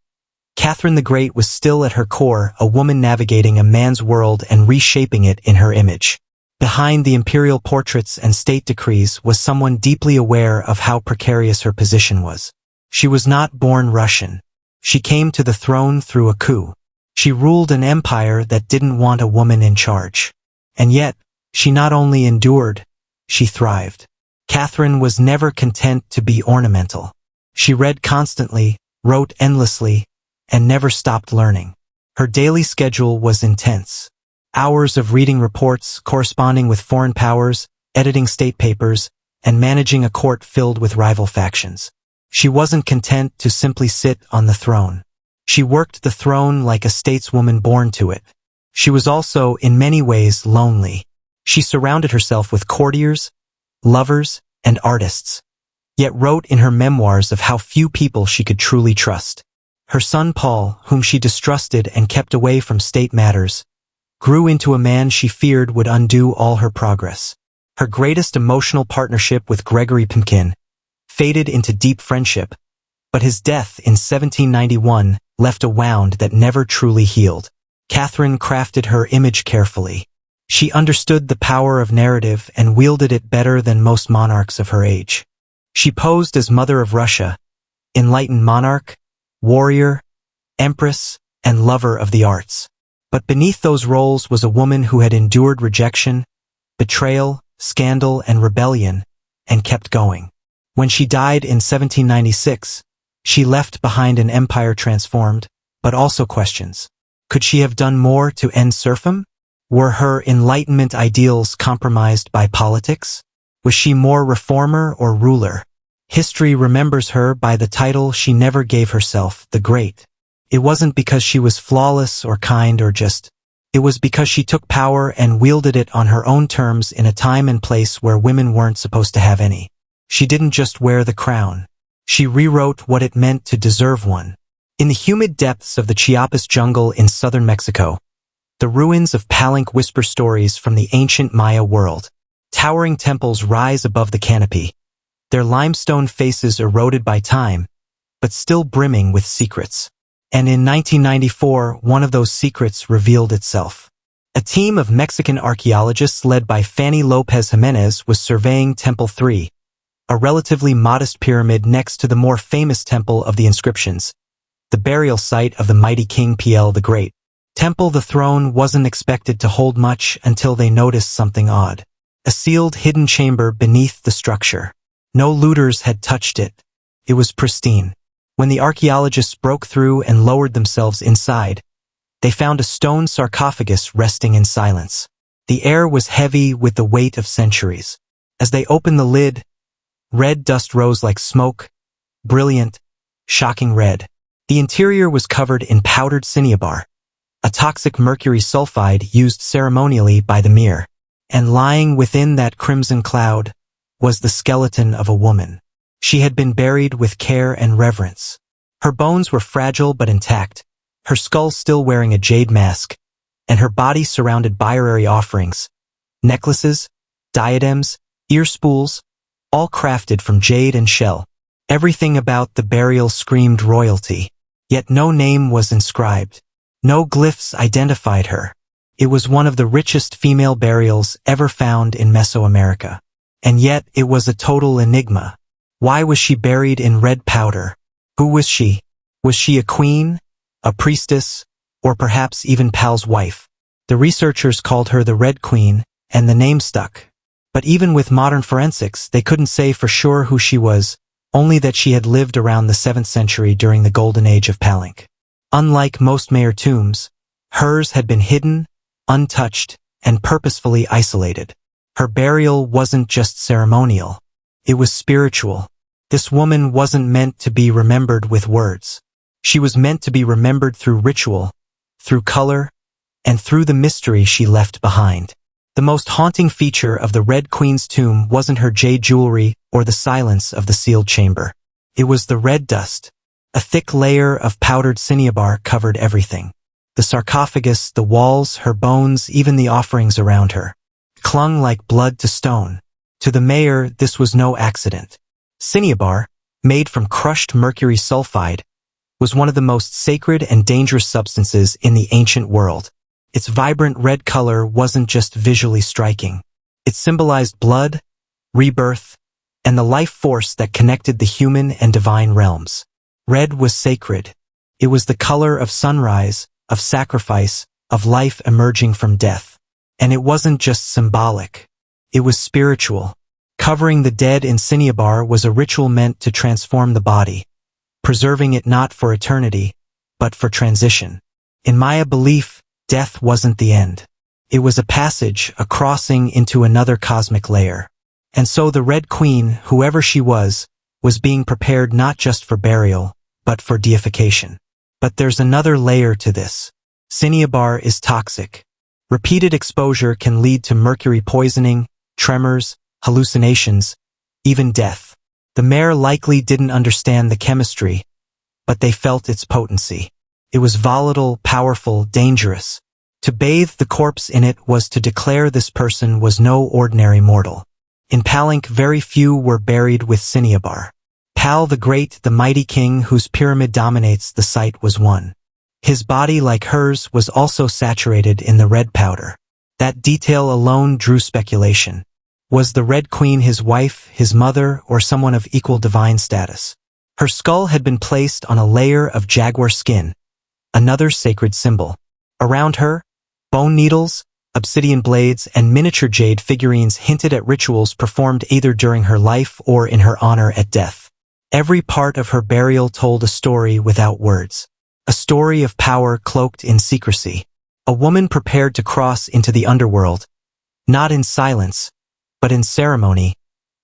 Catherine the Great was still at her core a woman navigating a man's world and reshaping it in her image. Behind the imperial portraits and state decrees was someone deeply aware of how precarious her position was. She was not born Russian. She came to the throne through a coup. She ruled an empire that didn't want a woman in charge. And yet, she not only endured, she thrived. Catherine was never content to be ornamental. She read constantly, wrote endlessly, and never stopped learning. Her daily schedule was intense. Hours of reading reports, corresponding with foreign powers, editing state papers, and managing a court filled with rival factions. She wasn't content to simply sit on the throne. She worked the throne like a stateswoman born to it. She was also, in many ways, lonely. She surrounded herself with courtiers, lovers, and artists, yet wrote in her memoirs of how few people she could truly trust. Her son Paul, whom she distrusted and kept away from state matters, grew into a man she feared would undo all her progress. Her greatest emotional partnership with Gregory Pumpkin faded into deep friendship, but his death in 1791 left a wound that never truly healed. Catherine crafted her image carefully. She understood the power of narrative and wielded it better than most monarchs of her age. She posed as Mother of Russia, enlightened monarch, warrior, empress, and lover of the arts. But beneath those roles was a woman who had endured rejection, betrayal, scandal, and rebellion, and kept going. When she died in 1796, she left behind an empire transformed, but also questions. Could she have done more to end serfdom? Were her Enlightenment ideals compromised by politics? Was she more reformer or ruler? History remembers her by the title she never gave herself, the Great. It wasn't because she was flawless or kind or just. It was because she took power and wielded it on her own terms in a time and place where women weren't supposed to have any. She didn't just wear the crown. She rewrote what it meant to deserve one. In the humid depths of the Chiapas jungle in southern Mexico, the ruins of Palenque whisper stories from the ancient Maya world. Towering temples rise above the canopy, their limestone faces eroded by time, but still brimming with secrets. And in 1994, one of those secrets revealed itself. A team of Mexican archaeologists led by Fanny Lopez Jimenez was surveying Temple 3, a relatively modest pyramid next to the more famous Temple of the Inscriptions, the burial site of the mighty King Pl the Great. Temple the throne wasn't expected to hold much until they noticed something odd. A sealed hidden chamber beneath the structure. No looters had touched it. It was pristine. When the archaeologists broke through and lowered themselves inside, they found a stone sarcophagus resting in silence. The air was heavy with the weight of centuries. As they opened the lid, red dust rose like smoke, brilliant, shocking red. The interior was covered in powdered cinnabar, a toxic mercury sulfide used ceremonially by the Mir. And lying within that crimson cloud was the skeleton of a woman. She had been buried with care and reverence. Her bones were fragile but intact, her skull still wearing a jade mask, and her body surrounded by honorary offerings, necklaces, diadems, ear spools, all crafted from jade and shell. Everything about the burial screamed royalty, yet no name was inscribed. No glyphs identified her. It was one of the richest female burials ever found in Mesoamerica. And yet it was a total enigma. Why was she buried in red powder? Who was she? Was she a queen, a priestess, or perhaps even Pal's wife? The researchers called her the Red Queen, and the name stuck. But even with modern forensics, they couldn't say for sure who she was, only that she had lived around the 7th century during the golden age of Palenque. Unlike most Mayer tombs, hers had been hidden, untouched, and purposefully isolated. Her burial wasn't just ceremonial. It was spiritual. This woman wasn't meant to be remembered with words. She was meant to be remembered through ritual, through color, and through the mystery she left behind. The most haunting feature of the Red Queen's tomb wasn't her jade jewelry or the silence of the sealed chamber. It was the red dust. A thick layer of powdered cinnabar covered everything. The sarcophagus, the walls, her bones, even the offerings around her, clung like blood to stone. To the mayor, this was no accident. Cinnabar, made from crushed mercury sulfide, was one of the most sacred and dangerous substances in the ancient world. Its vibrant red color wasn't just visually striking. It symbolized blood, rebirth, and the life force that connected the human and divine realms. Red was sacred. It was the color of sunrise, of sacrifice, of life emerging from death. And it wasn't just symbolic. It was spiritual. Covering the dead in cinnabar was a ritual meant to transform the body, preserving it not for eternity, but for transition. In Maya belief, death wasn't the end. It was a passage, a crossing into another cosmic layer. And so the Red Queen, whoever she was being prepared not just for burial, but for deification. But there's another layer to this. Cinnabar is toxic. Repeated exposure can lead to mercury poisoning, tremors, hallucinations, even death. The mayor likely didn't understand the chemistry, but they felt its potency. It was volatile, powerful, dangerous. To bathe the corpse in it was to declare this person was no ordinary mortal. In Palenque, very few were buried with cinnabar. Pal the Great, the mighty king whose pyramid dominates the site, was one. His body, like hers, was also saturated in the red powder. That detail alone drew speculation. Was the Red Queen his wife, his mother, or someone of equal divine status? Her skull had been placed on a layer of jaguar skin, another sacred symbol. Around her, bone needles, obsidian blades, and miniature jade figurines hinted at rituals performed either during her life or in her honor at death. Every part of her burial told a story without words. A story of power cloaked in secrecy. A woman prepared to cross into the underworld, not in silence, but in ceremony,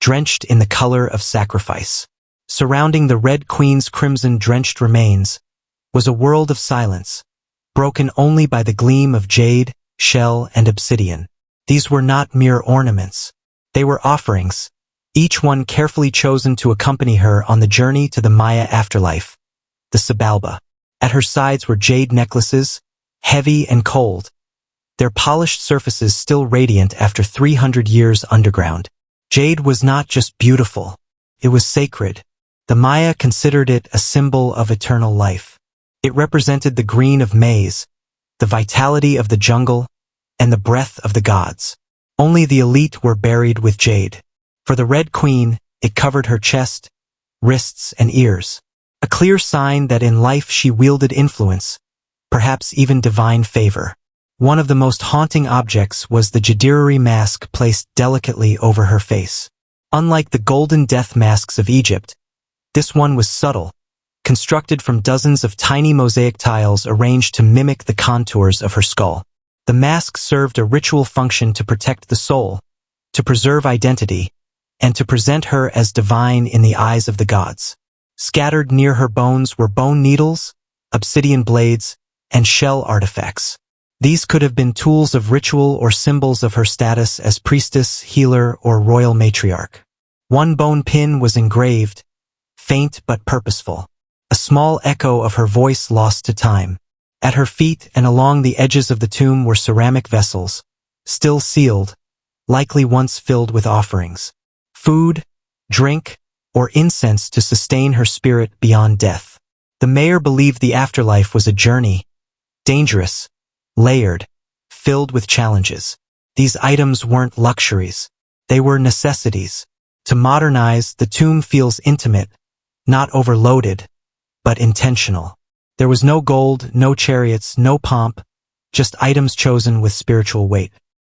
drenched in the color of sacrifice. Surrounding the Red Queen's crimson-drenched remains was a world of silence, broken only by the gleam of jade, shell, and obsidian. These were not mere ornaments. They were offerings, each one carefully chosen to accompany her on the journey to the Maya afterlife, the Xibalba. At her sides were jade necklaces, heavy and cold, their polished surfaces still radiant after 300 years underground. Jade was not just beautiful, it was sacred. The Maya considered it a symbol of eternal life. It represented the green of maize, the vitality of the jungle, and the breath of the gods. Only the elite were buried with jade. For the Red Queen, it covered her chest, wrists, and ears. A clear sign that in life she wielded influence, perhaps even divine favor. One of the most haunting objects was the Jadirari mask placed delicately over her face. Unlike the golden death masks of Egypt, this one was subtle, constructed from dozens of tiny mosaic tiles arranged to mimic the contours of her skull. The mask served a ritual function to protect the soul, to preserve identity, and to present her as divine in the eyes of the gods. Scattered near her bones were bone needles, obsidian blades, and shell artifacts. These could have been tools of ritual or symbols of her status as priestess, healer, or royal matriarch. One bone pin was engraved, faint but purposeful, a small echo of her voice lost to time. At her feet and along the edges of the tomb were ceramic vessels, still sealed, likely once filled with offerings. Food, drink, or incense to sustain her spirit beyond death. The mayor believed the afterlife was a journey, dangerous, layered, filled with challenges. These items weren't luxuries. They were necessities. To modernize, the tomb feels intimate, not overloaded, but intentional. There was no gold, no chariots, no pomp, just items chosen with spiritual weight.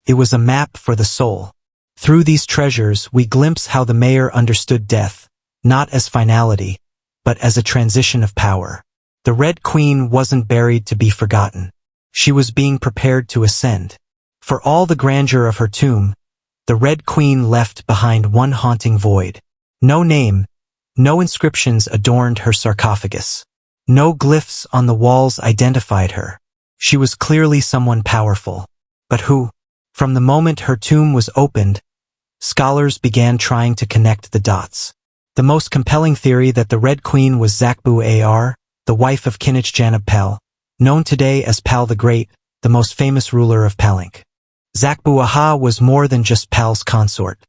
It was a map for the soul. Through these treasures, we glimpse how the mayor understood death, not as finality, but as a transition of power. The Red Queen wasn't buried to be forgotten. She was being prepared to ascend. For all the grandeur of her tomb, the Red Queen left behind one haunting void. No name, no inscriptions adorned her sarcophagus. No glyphs on the walls identified her. She was clearly someone powerful. But who? From the moment her tomb was opened, scholars began trying to connect the dots. The most compelling theory that the Red Queen was Zakbu-Ar, the wife of Kinich-Janab Pal, known today as Pal the Great, the most famous ruler of Palenque. Zakbu-Aha was more than just Pal's consort.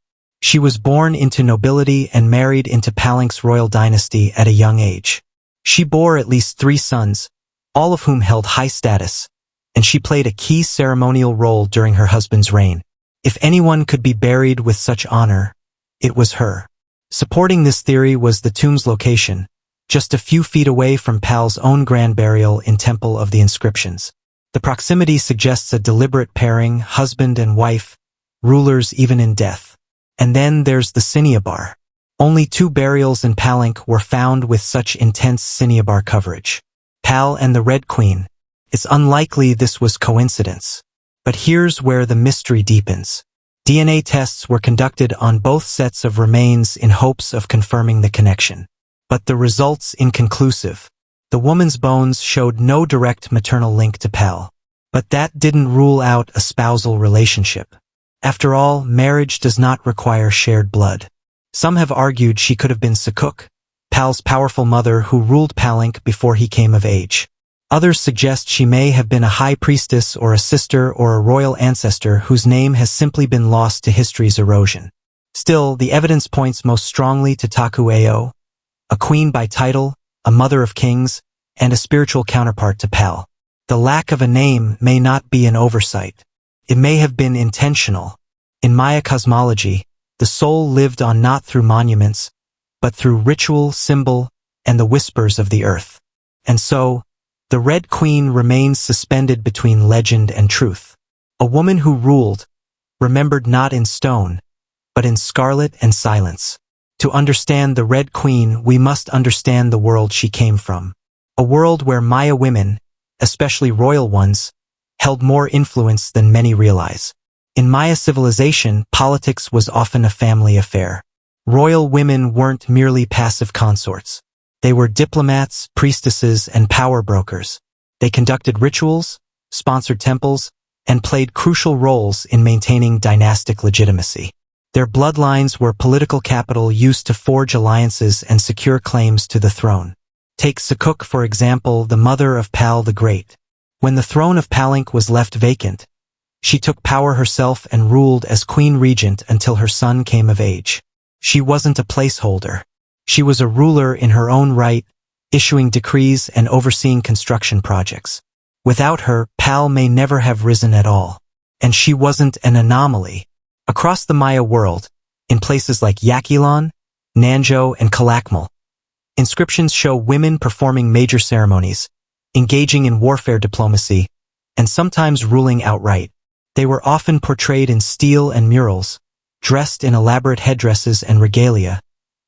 She was born into nobility and married into Palank's royal dynasty at a young age. She bore at least 3 sons, all of whom held high status, and she played a key ceremonial role during her husband's reign. If anyone could be buried with such honor, it was her. Supporting this theory was the tomb's location, just a few feet away from Pal's own grand burial in Temple of the Inscriptions. The proximity suggests a deliberate pairing, husband and wife, rulers even in death. And then there's the cinnabar. Only 2 burials in Palank were found with such intense cinnabar coverage. Pal and the Red Queen. It's unlikely this was coincidence. But here's where the mystery deepens. DNA tests were conducted on both sets of remains in hopes of confirming the connection. But the results inconclusive. The woman's bones showed no direct maternal link to Pal. But that didn't rule out a spousal relationship. After all, marriage does not require shared blood. Some have argued she could have been Sakuk, Pal's powerful mother who ruled Palank before he came of age. Others suggest she may have been a high priestess or a sister or a royal ancestor whose name has simply been lost to history's erosion. Still, the evidence points most strongly to Taku-Eo, a queen by title, a mother of kings, and a spiritual counterpart to Pal. The lack of a name may not be an oversight. It may have been intentional. In Maya cosmology, the soul lived on not through monuments, but through ritual, symbol, and the whispers of the earth. And so, the Red Queen remains suspended between legend and truth. A woman who ruled, remembered not in stone, but in scarlet and silence. To understand the Red Queen, we must understand the world she came from. A world where Maya women, especially royal ones, held more influence than many realize. In Maya civilization, politics was often a family affair. Royal women weren't merely passive consorts. They were diplomats, priestesses, and power brokers. They conducted rituals, sponsored temples, and played crucial roles in maintaining dynastic legitimacy. Their bloodlines were political capital used to forge alliances and secure claims to the throne. Take Sakuk, for example, the mother of Pal the Great. When the throne of Palank was left vacant, she took power herself and ruled as queen regent until her son came of age. She wasn't a placeholder. She was a ruler in her own right, issuing decrees and overseeing construction projects. Without her, Pal may never have risen at all. And she wasn't an anomaly. Across the Maya world, in places like Yakilon, Nanzhou, and Calakmul, inscriptions show women performing major ceremonies, engaging in warfare diplomacy, and sometimes ruling outright. They were often portrayed in stele and murals, dressed in elaborate headdresses and regalia,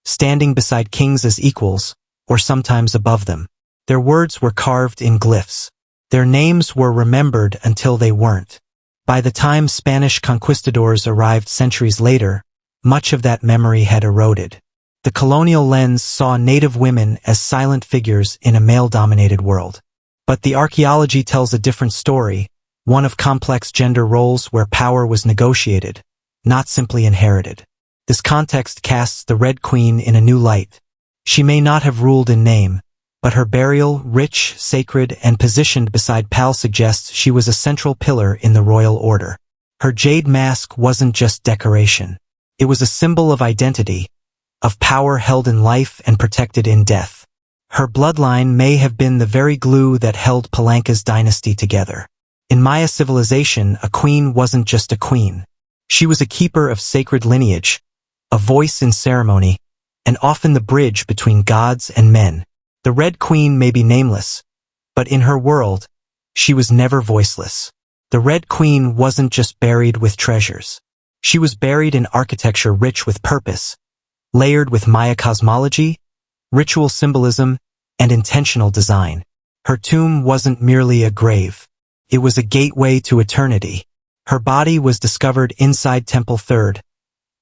standing beside kings as equals, or sometimes above them. Their words were carved in glyphs. Their names were remembered until they weren't. By the time Spanish conquistadors arrived centuries later, much of that memory had eroded. The colonial lens saw native women as silent figures in a male-dominated world. But the archaeology tells a different story, one of complex gender roles where power was negotiated, not simply inherited. This context casts the Red Queen in a new light. She may not have ruled in name, but her burial, rich, sacred, and positioned beside Pal, suggests she was a central pillar in the royal order. Her jade mask wasn't just decoration. It was a symbol of identity, of power held in life and protected in death. Her bloodline may have been the very glue that held Palanka's dynasty together. In Maya civilization, a queen wasn't just a queen. She was a keeper of sacred lineage, a voice in ceremony, and often the bridge between gods and men. The Red Queen may be nameless, but in her world, she was never voiceless. The Red Queen wasn't just buried with treasures. She was buried in architecture rich with purpose, layered with Maya cosmology, ritual symbolism, and intentional design. Her tomb wasn't merely a grave. It was a gateway to eternity. Her body was discovered inside Temple 3rd,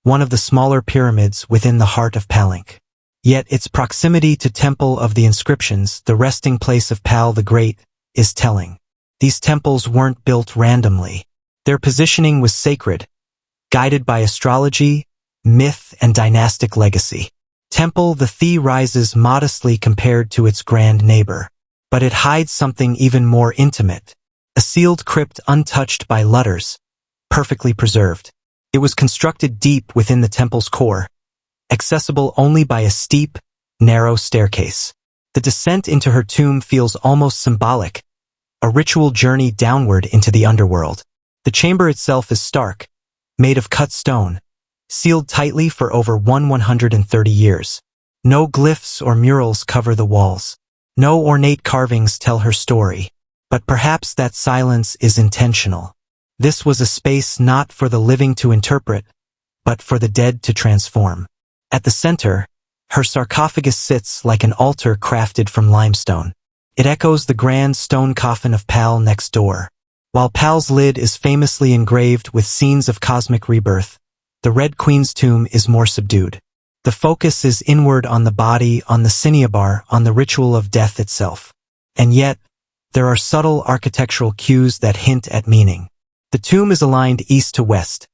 one of the smaller pyramids within the heart of Palank. Yet its proximity to Temple of the Inscriptions, the resting place of Pal the Great, is telling. These temples weren't built randomly. Their positioning was sacred, guided by astrology, myth, and dynastic legacy. Temple the Thi rises modestly compared to its grand neighbor, but it hides something even more intimate, a sealed crypt untouched by letters, perfectly preserved. It was constructed deep within the temple's core, accessible only by a steep, narrow staircase. The descent into her tomb feels almost symbolic, a ritual journey downward into the underworld. The chamber itself is stark, made of cut stone, sealed tightly for over 130 years. No glyphs or murals cover the walls. No ornate carvings tell her story. But perhaps that silence is intentional. This was a space not for the living to interpret, but for the dead to transform. At the center, her sarcophagus sits like an altar crafted from limestone. It echoes the grand stone coffin of Pal next door. While Pal's lid is famously engraved with scenes of cosmic rebirth, the Red Queen's tomb is more subdued. The focus is inward on the body, on the cinnabar, on the ritual of death itself. And yet, there are subtle architectural cues that hint at meaning. The tomb is aligned east to west,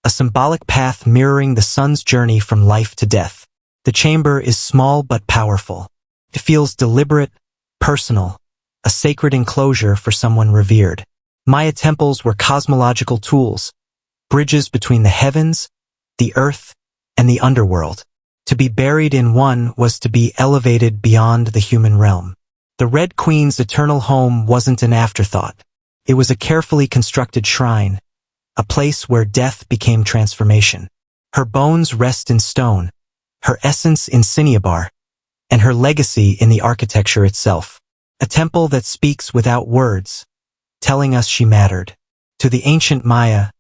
a symbolic path mirroring the sun's journey from life to death. The chamber is small but powerful. It feels deliberate, personal, a sacred enclosure for someone revered. Maya temples were cosmological tools, bridges between the heavens, the earth, and the underworld. To be buried in one was to be elevated beyond the human realm. The Red Queen's eternal home wasn't an afterthought. It was a carefully constructed shrine, a place where death became transformation. Her bones rest in stone, her essence in cinnabar, and her legacy in the architecture itself. A temple that speaks without words, telling us she mattered. To the ancient Maya,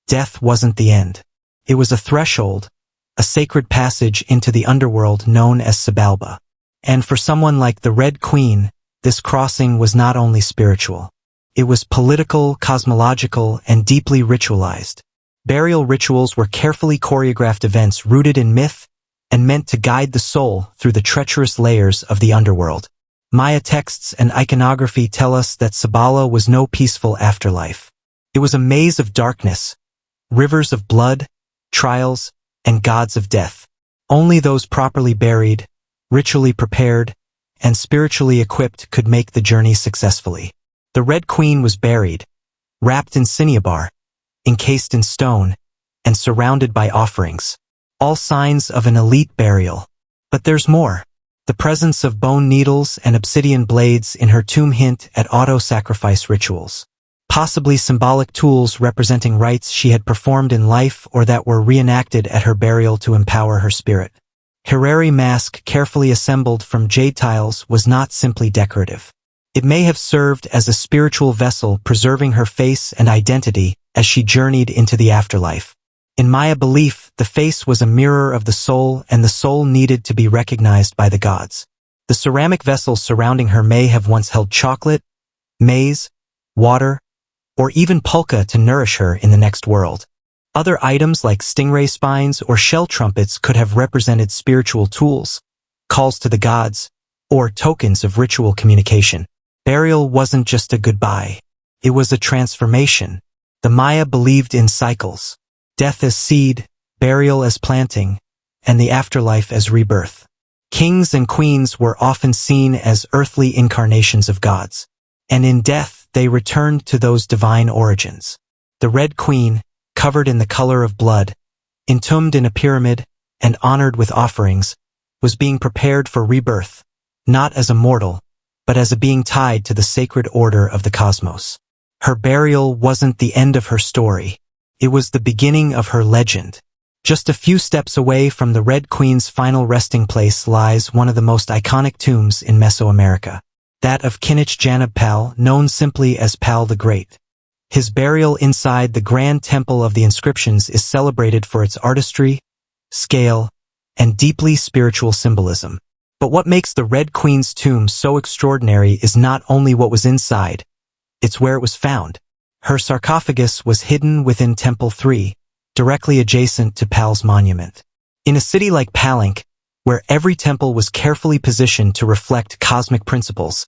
death wasn't the end. It was a threshold, a sacred passage into the underworld known as Xibalba. And for someone like the Red Queen, this crossing was not only spiritual. It was political, cosmological, and deeply ritualized. Burial rituals were carefully choreographed events rooted in myth and meant to guide the soul through the treacherous layers of the underworld. Maya texts and iconography tell us that Xibalba was no peaceful afterlife. It was a maze of darkness, rivers of blood, trials, and gods of death. Only those properly buried, ritually prepared, and spiritually equipped could make the journey successfully. The Red Queen was buried, wrapped in cinnabar, encased in stone, and surrounded by offerings. All signs of an elite burial. But there's more. The presence of bone needles and obsidian blades in her tomb hint at auto-sacrifice rituals. Possibly symbolic tools representing rites she had performed in life or that were reenacted at her burial to empower her spirit. Hereri mask carefully assembled from jade tiles was not simply decorative. It may have served as a spiritual vessel preserving her face and identity as she journeyed into the afterlife. In Maya belief, the face was a mirror of the soul and the soul needed to be recognized by the gods. The ceramic vessels surrounding her may have once held chocolate, maize, water, or even pulka to nourish her in the next world. Other items like stingray spines or shell trumpets could have represented spiritual tools, calls to the gods, or tokens of ritual communication. Burial wasn't just a goodbye. It was a transformation. The Maya believed in cycles. Death as seed, burial as planting, and the afterlife as rebirth. Kings and queens were often seen as earthly incarnations of gods. And in death, they returned to those divine origins. The Red Queen, covered in the color of blood, entombed in a pyramid, and honored with offerings, was being prepared for rebirth, not as a mortal, but as a being tied to the sacred order of the cosmos. Her burial wasn't the end of her story. It was the beginning of her legend. Just a few steps away from the Red Queen's final resting place lies one of the most iconic tombs in Mesoamerica, that of Kinich Janab Pal, known simply as Pal the Great. His burial inside the Grand Temple of the Inscriptions is celebrated for its artistry, scale, and deeply spiritual symbolism. But what makes the Red Queen's tomb so extraordinary is not only what was inside, it's where it was found. Her sarcophagus was hidden within Temple 3, directly adjacent to Pal's monument. In a city like Palenque, where every temple was carefully positioned to reflect cosmic principles,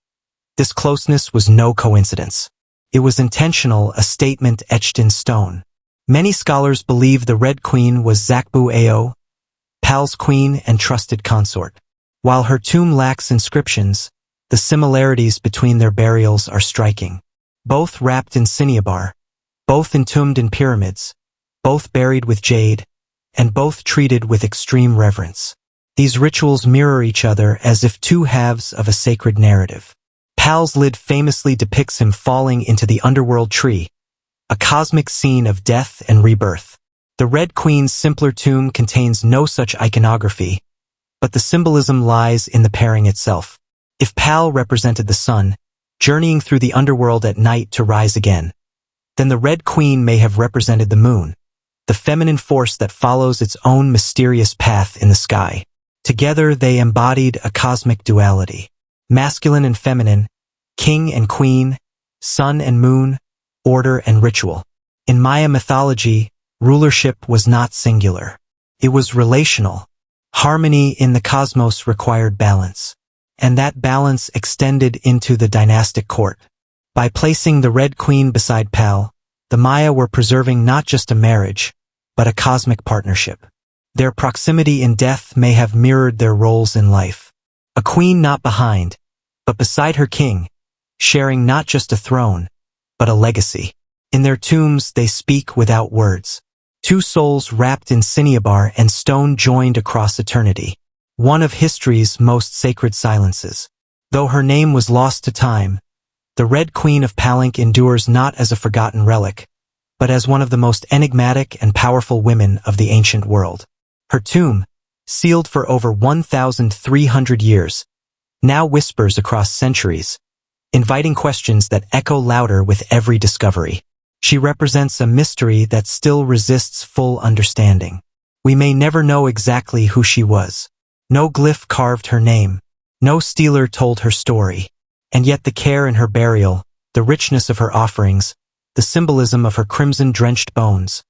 this closeness was no coincidence. It was intentional, a statement etched in stone. Many scholars believe the Red Queen was Zakbu Ao, Pal's queen and trusted consort. While her tomb lacks inscriptions, the similarities between their burials are striking. Both wrapped in cinnabar, both entombed in pyramids, both buried with jade, and both treated with extreme reverence. These rituals mirror each other as if two halves of a sacred narrative. Pal's lid famously depicts him falling into the underworld tree, a cosmic scene of death and rebirth. The Red Queen's simpler tomb contains no such iconography, but the symbolism lies in the pairing itself. If Pal represented the sun, journeying through the underworld at night to rise again, then the Red Queen may have represented the moon, the feminine force that follows its own mysterious path in the sky. Together they embodied a cosmic duality, masculine and feminine, king and queen, sun and moon, order and ritual. In Maya mythology, rulership was not singular. It was relational. Harmony in the cosmos required balance, and that balance extended into the dynastic court. By placing the Red Queen beside Pal, the Maya were preserving not just a marriage, but a cosmic partnership. Their proximity in death may have mirrored their roles in life. A queen not behind, but beside her king, sharing not just a throne, but a legacy. In their tombs they speak without words. Two souls wrapped in cinnabar and stone joined across eternity. One of history's most sacred silences. Though her name was lost to time, the Red Queen of Palenque endures not as a forgotten relic, but as one of the most enigmatic and powerful women of the ancient world. Her tomb, sealed for over 1,300 years, now whispers across centuries, inviting questions that echo louder with every discovery. She represents a mystery that still resists full understanding. We may never know exactly who she was. No glyph carved her name. No steeler told her story. And yet the care in her burial, the richness of her offerings, the symbolism of her crimson-drenched bones,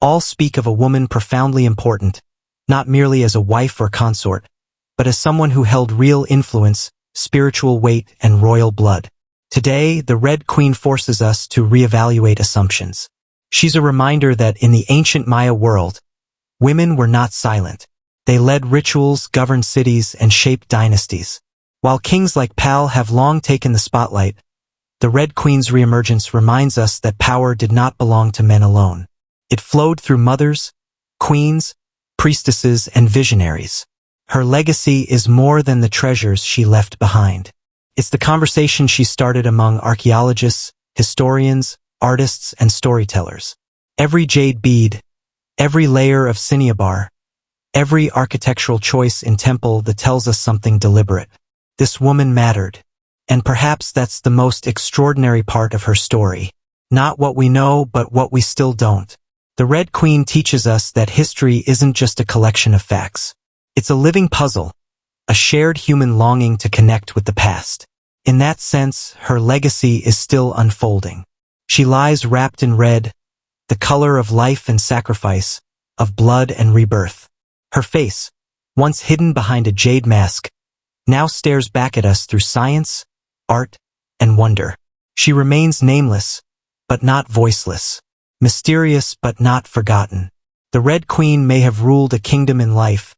all speak of a woman profoundly important, not merely as a wife or consort, but as someone who held real influence, spiritual weight, and royal blood. Today, the Red Queen forces us to reevaluate assumptions. She's a reminder that in the ancient Maya world, women were not silent. They led rituals, governed cities, and shaped dynasties. While kings like Pal have long taken the spotlight, the Red Queen's reemergence reminds us that power did not belong to men alone. It flowed through mothers, queens, priestesses, and visionaries. Her legacy is more than the treasures she left behind. It's the conversation she started among archaeologists, historians, artists, and storytellers. Every jade bead, every layer of cinnabar, every architectural choice in temple that tells us something deliberate. This woman mattered. And perhaps that's the most extraordinary part of her story. Not what we know, but what we still don't. The Red Queen teaches us that history isn't just a collection of facts. It's a living puzzle, a shared human longing to connect with the past. In that sense, her legacy is still unfolding. She lies wrapped in red, the color of life and sacrifice, of blood and rebirth. Her face, once hidden behind a jade mask, now stares back at us through science, art, and wonder. She remains nameless, but not voiceless. Mysterious, but not forgotten. The Red Queen may have ruled a kingdom in life,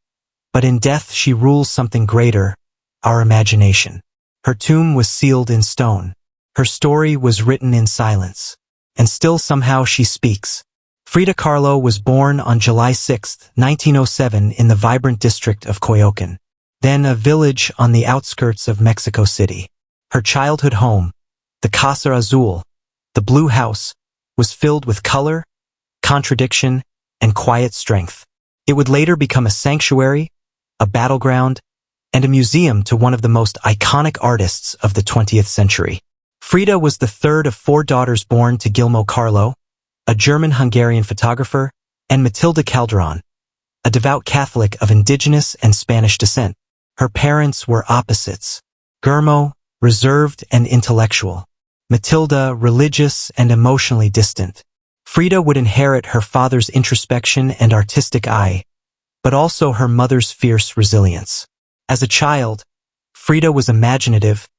but in death she rules something greater, our imagination. Her tomb was sealed in stone. Her story was written in silence. And still somehow she speaks. Frida Kahlo was born on July 6, 1907 in the vibrant district of Coyoacán, then a village on the outskirts of Mexico City. Her childhood home, the Casa Azul, the Blue House, was filled with color, contradiction, and quiet strength. It would later become a sanctuary, a battleground, and a museum to one of the most iconic artists of the 20th century. Frida was the third of 4 daughters born to Guillermo Kahlo, a German-Hungarian photographer, and Matilda Calderon, a devout Catholic of indigenous and Spanish descent. Her parents were opposites. Guillermo, reserved and intellectual. Matilda, religious and emotionally distant. Frida would inherit her father's introspection and artistic eye, but also her mother's fierce resilience. As a child, Frida was imaginative,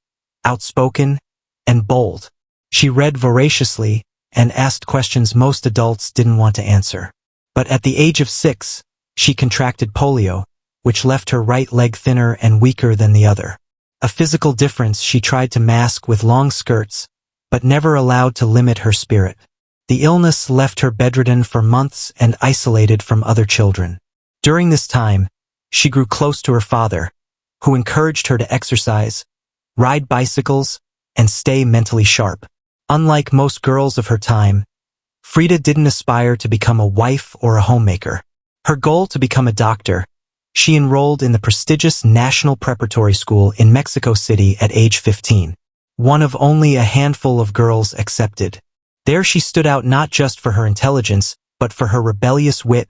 outspoken, and bold. She read voraciously and asked questions most adults didn't want to answer. But at the age of 6, she contracted polio, which left her right leg thinner and weaker than the other. A physical difference she tried to mask with long skirts, but never allowed to limit her spirit. The illness left her bedridden for months and isolated from other children. During this time, she grew close to her father, who encouraged her to exercise, ride bicycles, and stay mentally sharp. Unlike most girls of her time, Frida didn't aspire to become a wife or a homemaker. Her goal to become a doctor, she enrolled in the prestigious National Preparatory School in Mexico City at age 15, one of only a handful of girls accepted. There she stood out not just for her intelligence, but for her rebellious wit,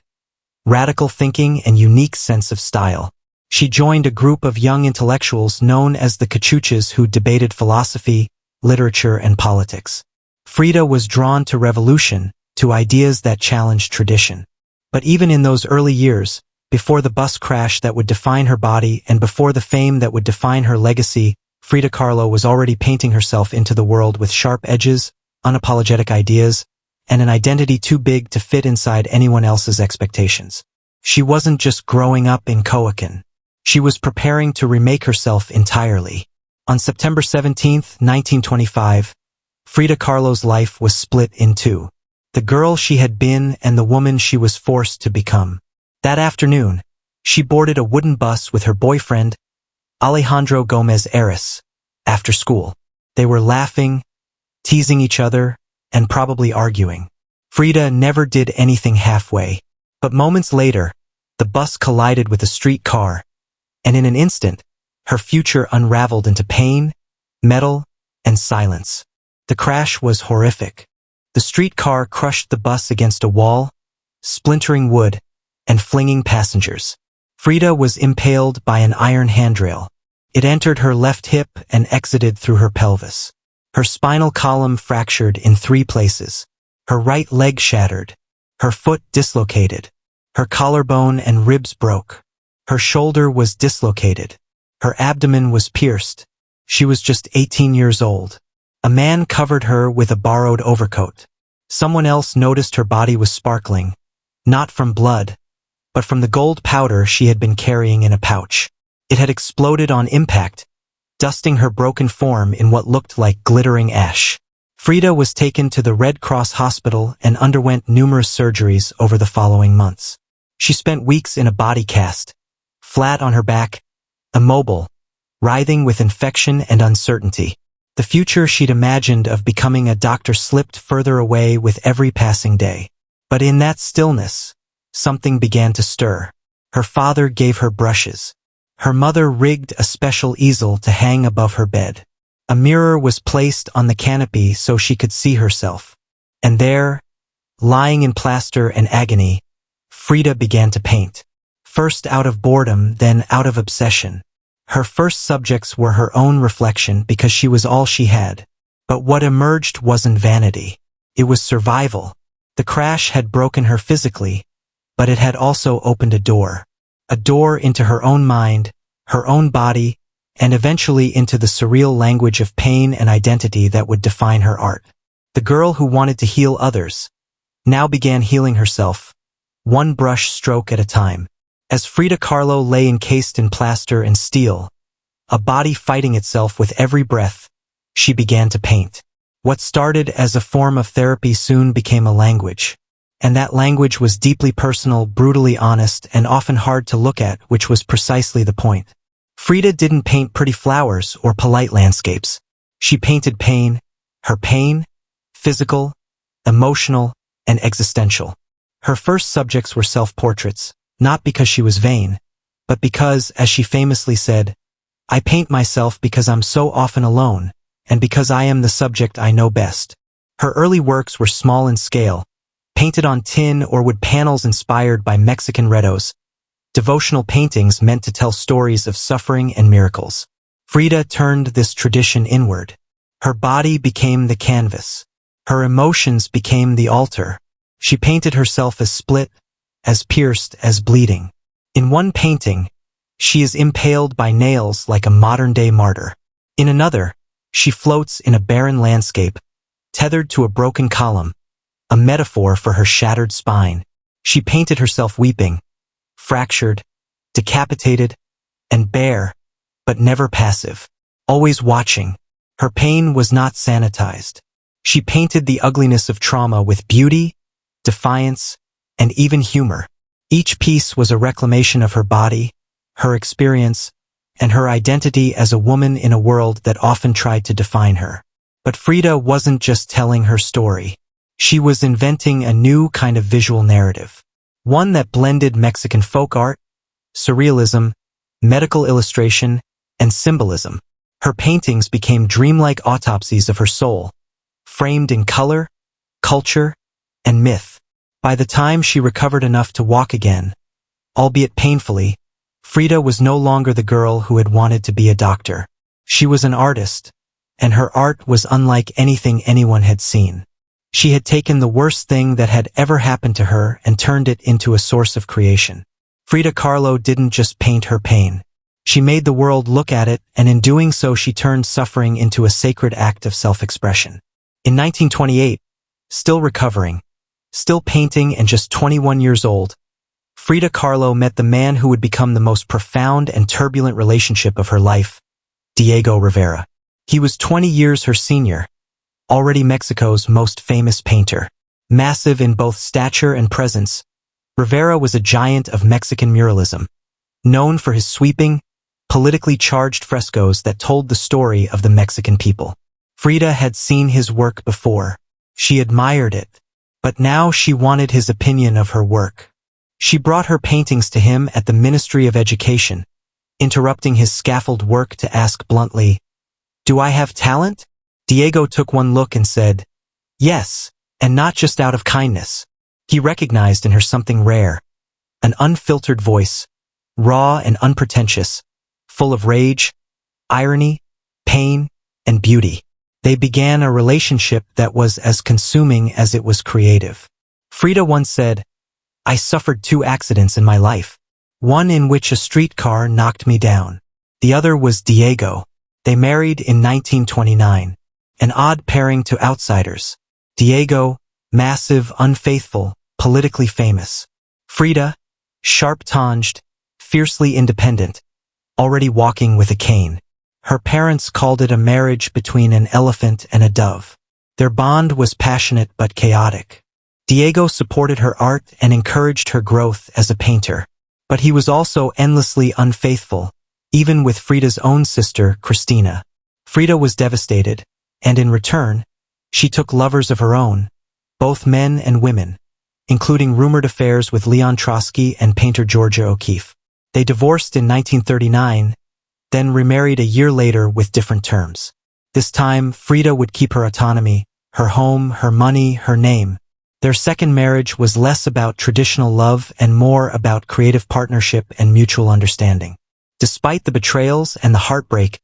radical thinking, and unique sense of style. She joined a group of young intellectuals known as the Cachuchas who debated philosophy, literature, and politics. Frida was drawn to revolution, to ideas that challenged tradition. But even in those early years, before the bus crash that would define her body and before the fame that would define her legacy, Frida Kahlo was already painting herself into the world with sharp edges, unapologetic ideas, and an identity too big to fit inside anyone else's expectations. She wasn't just growing up in Coyoacán. She was preparing to remake herself entirely. On September 17, 1925, Frida Kahlo's life was split in two: the girl she had been and the woman she was forced to become. That afternoon, she boarded a wooden bus with her boyfriend, Alejandro Gomez Ares, after school. They were laughing, teasing each other, and probably arguing. Frida never did anything halfway. But moments later, the bus collided with a street car, and in an instant, her future unraveled into pain, metal, and silence. The crash was horrific. The streetcar crushed the bus against a wall, splintering wood and flinging passengers. Frida was impaled by an iron handrail. It entered her left hip and exited through her pelvis. Her spinal column fractured in 3 places. Her right leg shattered. Her foot dislocated. Her collarbone and ribs broke. Her shoulder was dislocated. Her abdomen was pierced. She was just 18 years old. A man covered her with a borrowed overcoat. Someone else noticed her body was sparkling, not from blood, but from the gold powder she had been carrying in a pouch. It had exploded on impact, dusting her broken form in what looked like glittering ash. Frida was taken to the Red Cross hospital and underwent numerous surgeries over the following months. She spent weeks in a body cast, flat on her back, immobile, writhing with infection and uncertainty. The future she'd imagined of becoming a doctor slipped further away with every passing day. But in that stillness, something began to stir. Her father gave her brushes. Her mother rigged a special easel to hang above her bed. A mirror was placed on the canopy so she could see herself. And there, lying in plaster and agony, Frida began to paint. First out of boredom, then out of obsession. Her first subjects were her own reflection because she was all she had. But what emerged wasn't vanity. It was survival. The crash had broken her physically, but it had also opened a door into her own mind, her own body, and eventually into the surreal language of pain and identity that would define her art. The girl who wanted to heal others now began healing herself, one brush stroke at a time. As Frida Kahlo lay encased in plaster and steel, a body fighting itself with every breath, she began to paint. What started as a form of therapy soon became a language. And that language was deeply personal, brutally honest, and often hard to look at, which was precisely the point. Frida didn't paint pretty flowers or polite landscapes. She painted pain, her pain, physical, emotional, and existential. Her first subjects were self-portraits, not because she was vain, but because, as she famously said, "I paint myself because I'm so often alone, and because I am the subject I know best." Her early works were small in scale, painted on tin or wood panels inspired by Mexican redos, devotional paintings meant to tell stories of suffering and miracles. Frida turned this tradition inward. Her body became the canvas. Her emotions became the altar. She painted herself as split, as pierced, as bleeding. In one painting, she is impaled by nails like a modern-day martyr. In another, she floats in a barren landscape, tethered to a broken column, a metaphor for her shattered spine. She painted herself weeping, fractured, decapitated, and bare, but never passive, always watching. Her pain was not sanitized. She painted the ugliness of trauma with beauty, defiance, and even humor. Each piece was a reclamation of her body, her experience, and her identity as a woman in a world that often tried to define her. But Frida wasn't just telling her story. She was inventing a new kind of visual narrative. One that blended Mexican folk art, surrealism, medical illustration, and symbolism. Her paintings became dreamlike autopsies of her soul, framed in color, culture, and myth. By the time she recovered enough to walk again, albeit painfully, Frida was no longer the girl who had wanted to be a doctor. She was an artist, and her art was unlike anything anyone had seen. She had taken the worst thing that had ever happened to her and turned it into a source of creation. Frida Kahlo didn't just paint her pain. She made the world look at it, and in doing so she turned suffering into a sacred act of self-expression. In 1928, still recovering, still painting and just 21 years old, Frida Kahlo met the man who would become the most profound and turbulent relationship of her life, Diego Rivera. He was 20 years her senior, already Mexico's most famous painter. Massive in both stature and presence, Rivera was a giant of Mexican muralism, known for his sweeping, politically charged frescoes that told the story of the Mexican people. Frida had seen his work before. She admired it, but now she wanted his opinion of her work. She brought her paintings to him at the Ministry of Education, interrupting his scaffold work to ask bluntly, "Do I have talent?" Diego took one look and said, "Yes, and not just out of kindness." He recognized in her something rare, an unfiltered voice, raw and unpretentious, full of rage, irony, pain, and beauty. They began a relationship that was as consuming as it was creative. Frida once said, "I suffered 2 accidents in my life. One in which a streetcar knocked me down. The other was Diego." They married in 1929, an odd pairing to outsiders. Diego, massive, unfaithful, politically famous. Frida, sharp-tonged, fiercely independent, already walking with a cane. Her parents called it a marriage between an elephant and a dove. Their bond was passionate but chaotic. Diego supported her art and encouraged her growth as a painter. But he was also endlessly unfaithful, even with Frida's own sister, Cristina. Frida was devastated, and in return, she took lovers of her own, both men and women, including rumored affairs with Leon Trotsky and painter Georgia O'Keeffe. They divorced in 1939, then remarried a year later with different terms. This time, Frida would keep her autonomy, her home, her money, her name. Their second marriage was less about traditional love and more about creative partnership and mutual understanding. Despite the betrayals and the heartbreak,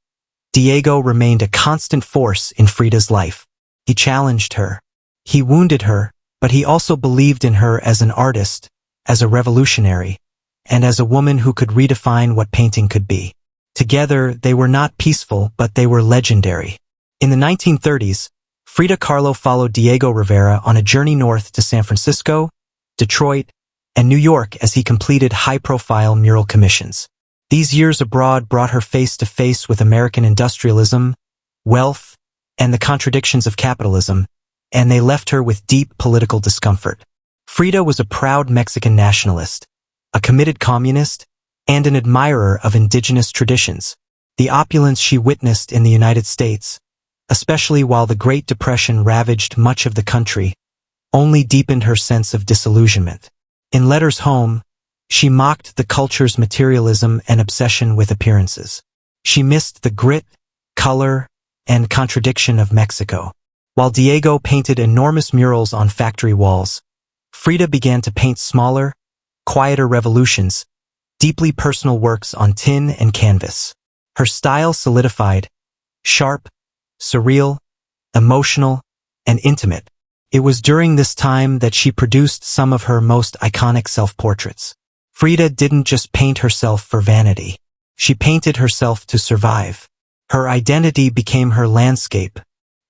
Diego remained a constant force in Frida's life. He challenged her. He wounded her, but he also believed in her as an artist, as a revolutionary, and as a woman who could redefine what painting could be. Together, they were not peaceful, but they were legendary. In the 1930s, Frida Kahlo followed Diego Rivera on a journey north to San Francisco, Detroit, and New York as he completed high-profile mural commissions. These years abroad brought her face to face with American industrialism, wealth, and the contradictions of capitalism, and they left her with deep political discomfort. Frida was a proud Mexican nationalist, a committed communist, and an admirer of indigenous traditions. The opulence she witnessed in the United States, especially while the Great Depression ravaged much of the country, only deepened her sense of disillusionment. In letters home, she mocked the culture's materialism and obsession with appearances. She missed the grit, color, and contradiction of Mexico. While Diego painted enormous murals on factory walls, Frida began to paint smaller, quieter revolutions, deeply personal works on tin and canvas. Her style solidified, sharp, surreal, emotional, and intimate. It was during this time that she produced some of her most iconic self-portraits. Frida didn't just paint herself for vanity. She painted herself to survive. Her identity became her landscape.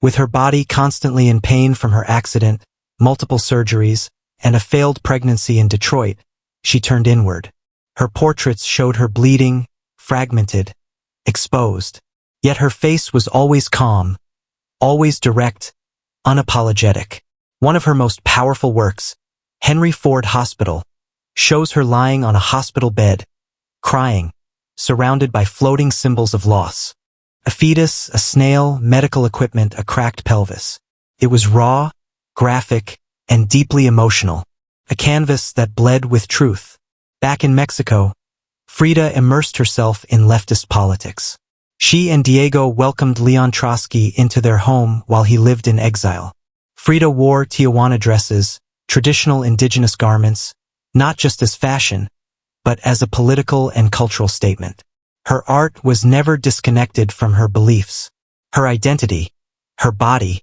With her body constantly in pain from her accident, multiple surgeries, and a failed pregnancy in Detroit, she turned inward. Her portraits showed her bleeding, fragmented, exposed. Yet her face was always calm, always direct, unapologetic. One of her most powerful works, Henry Ford Hospital, shows her lying on a hospital bed, crying, surrounded by floating symbols of loss. A fetus, a snail, medical equipment, a cracked pelvis. It was raw, graphic, and deeply emotional. A canvas that bled with truth. Back in Mexico, Frida immersed herself in leftist politics. She and Diego welcomed Leon Trotsky into their home while he lived in exile. Frida wore Tijuana dresses, traditional indigenous garments, not just as fashion, but as a political and cultural statement. Her art was never disconnected from her beliefs. Her identity, her body,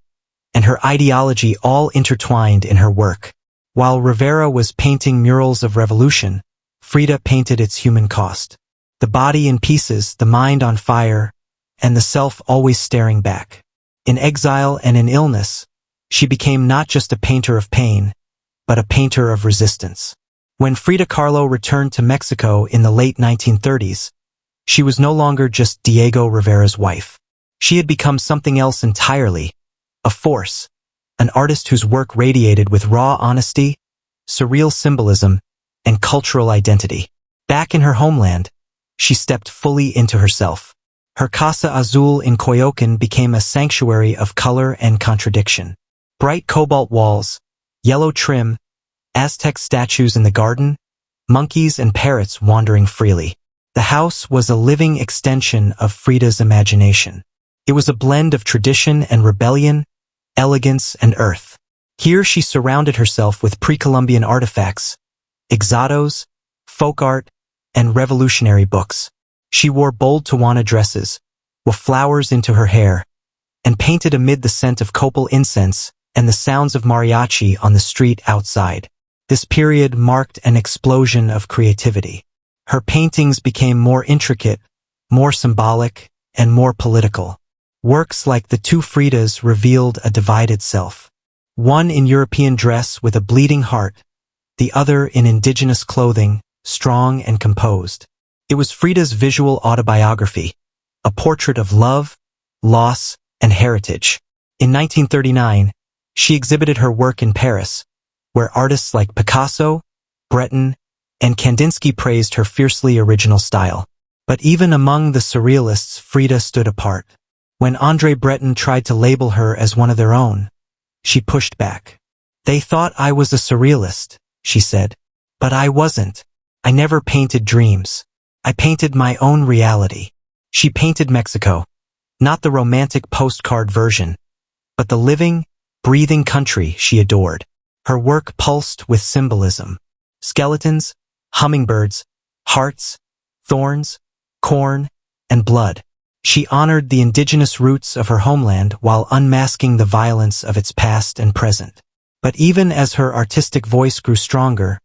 and her ideology all intertwined in her work. While Rivera was painting murals of revolution, Frida painted its human cost. The body in pieces, the mind on fire, and the self always staring back. In exile and in illness, she became not just a painter of pain, but a painter of resistance. When Frida Kahlo returned to Mexico in the late 1930s, she was no longer just Diego Rivera's wife. She had become something else entirely, a force, an artist whose work radiated with raw honesty, surreal symbolism, and cultural identity. Back in her homeland, she stepped fully into herself. Her Casa Azul in Coyoacán became a sanctuary of color and contradiction. Bright cobalt walls, yellow trim, Aztec statues in the garden, monkeys and parrots wandering freely. The house was a living extension of Frida's imagination. It was a blend of tradition and rebellion, elegance and earth. Here she surrounded herself with pre-Columbian artifacts, exodos, folk art, and revolutionary books. She wore bold Tijuana dresses, with flowers into her hair, and painted amid the scent of copal incense and the sounds of mariachi on the street outside. This period marked an explosion of creativity. Her paintings became more intricate, more symbolic, and more political. Works like the two Fridas revealed a divided self. One in European dress with a bleeding heart, the other in indigenous clothing, strong and composed. It was Frida's visual autobiography, a portrait of love, loss, and heritage. In 1939, she exhibited her work in Paris, where artists like Picasso, Breton, and Kandinsky praised her fiercely original style. But even among the surrealists, Frida stood apart. When André Breton tried to label her as one of their own, she pushed back. "They thought I was a surrealist," she said. "But I wasn't. I never painted dreams. I painted my own reality." She painted Mexico, not the romantic postcard version, but the living, breathing country she adored. Her work pulsed with symbolism. Skeletons, hummingbirds, hearts, thorns, corn, and blood. She honored the indigenous roots of her homeland while unmasking the violence of its past and present. But even as her artistic voice grew stronger,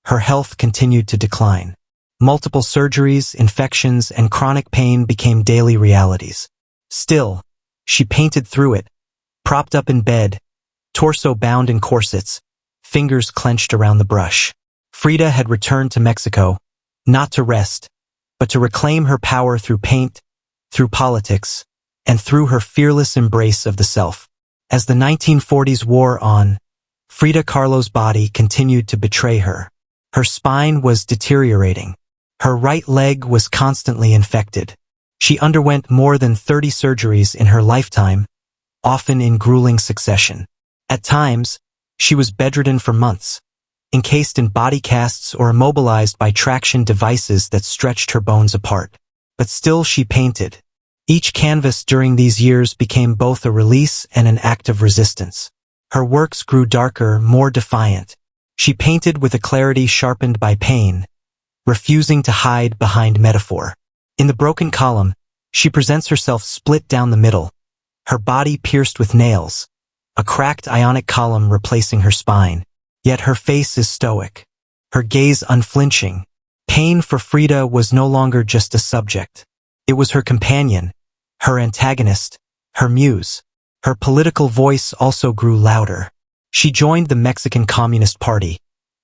her health continued to decline. Multiple surgeries, infections, and chronic pain became daily realities. Still, she painted through it, propped up in bed, torso bound in corsets, fingers clenched around the brush. Frida had returned to Mexico, not to rest, but to reclaim her power through paint, through politics, and through her fearless embrace of the self. As the 1940s wore on, Frida Kahlo's body continued to betray her. Her spine was deteriorating. Her right leg was constantly infected. She underwent more than 30 surgeries in her lifetime, often in grueling succession. At times, she was bedridden for months, encased in body casts or immobilized by traction devices that stretched her bones apart. But still she painted. Each canvas during these years became both a release and an act of resistance. Her works grew darker, more defiant. She painted with a clarity sharpened by pain, refusing to hide behind metaphor. In the broken column, she presents herself split down the middle, her body pierced with nails, a cracked ionic column replacing her spine. Yet her face is stoic, her gaze unflinching. Pain for Frida was no longer just a subject. It was her companion, her antagonist, her muse. Her political voice also grew louder. She joined the Mexican Communist Party,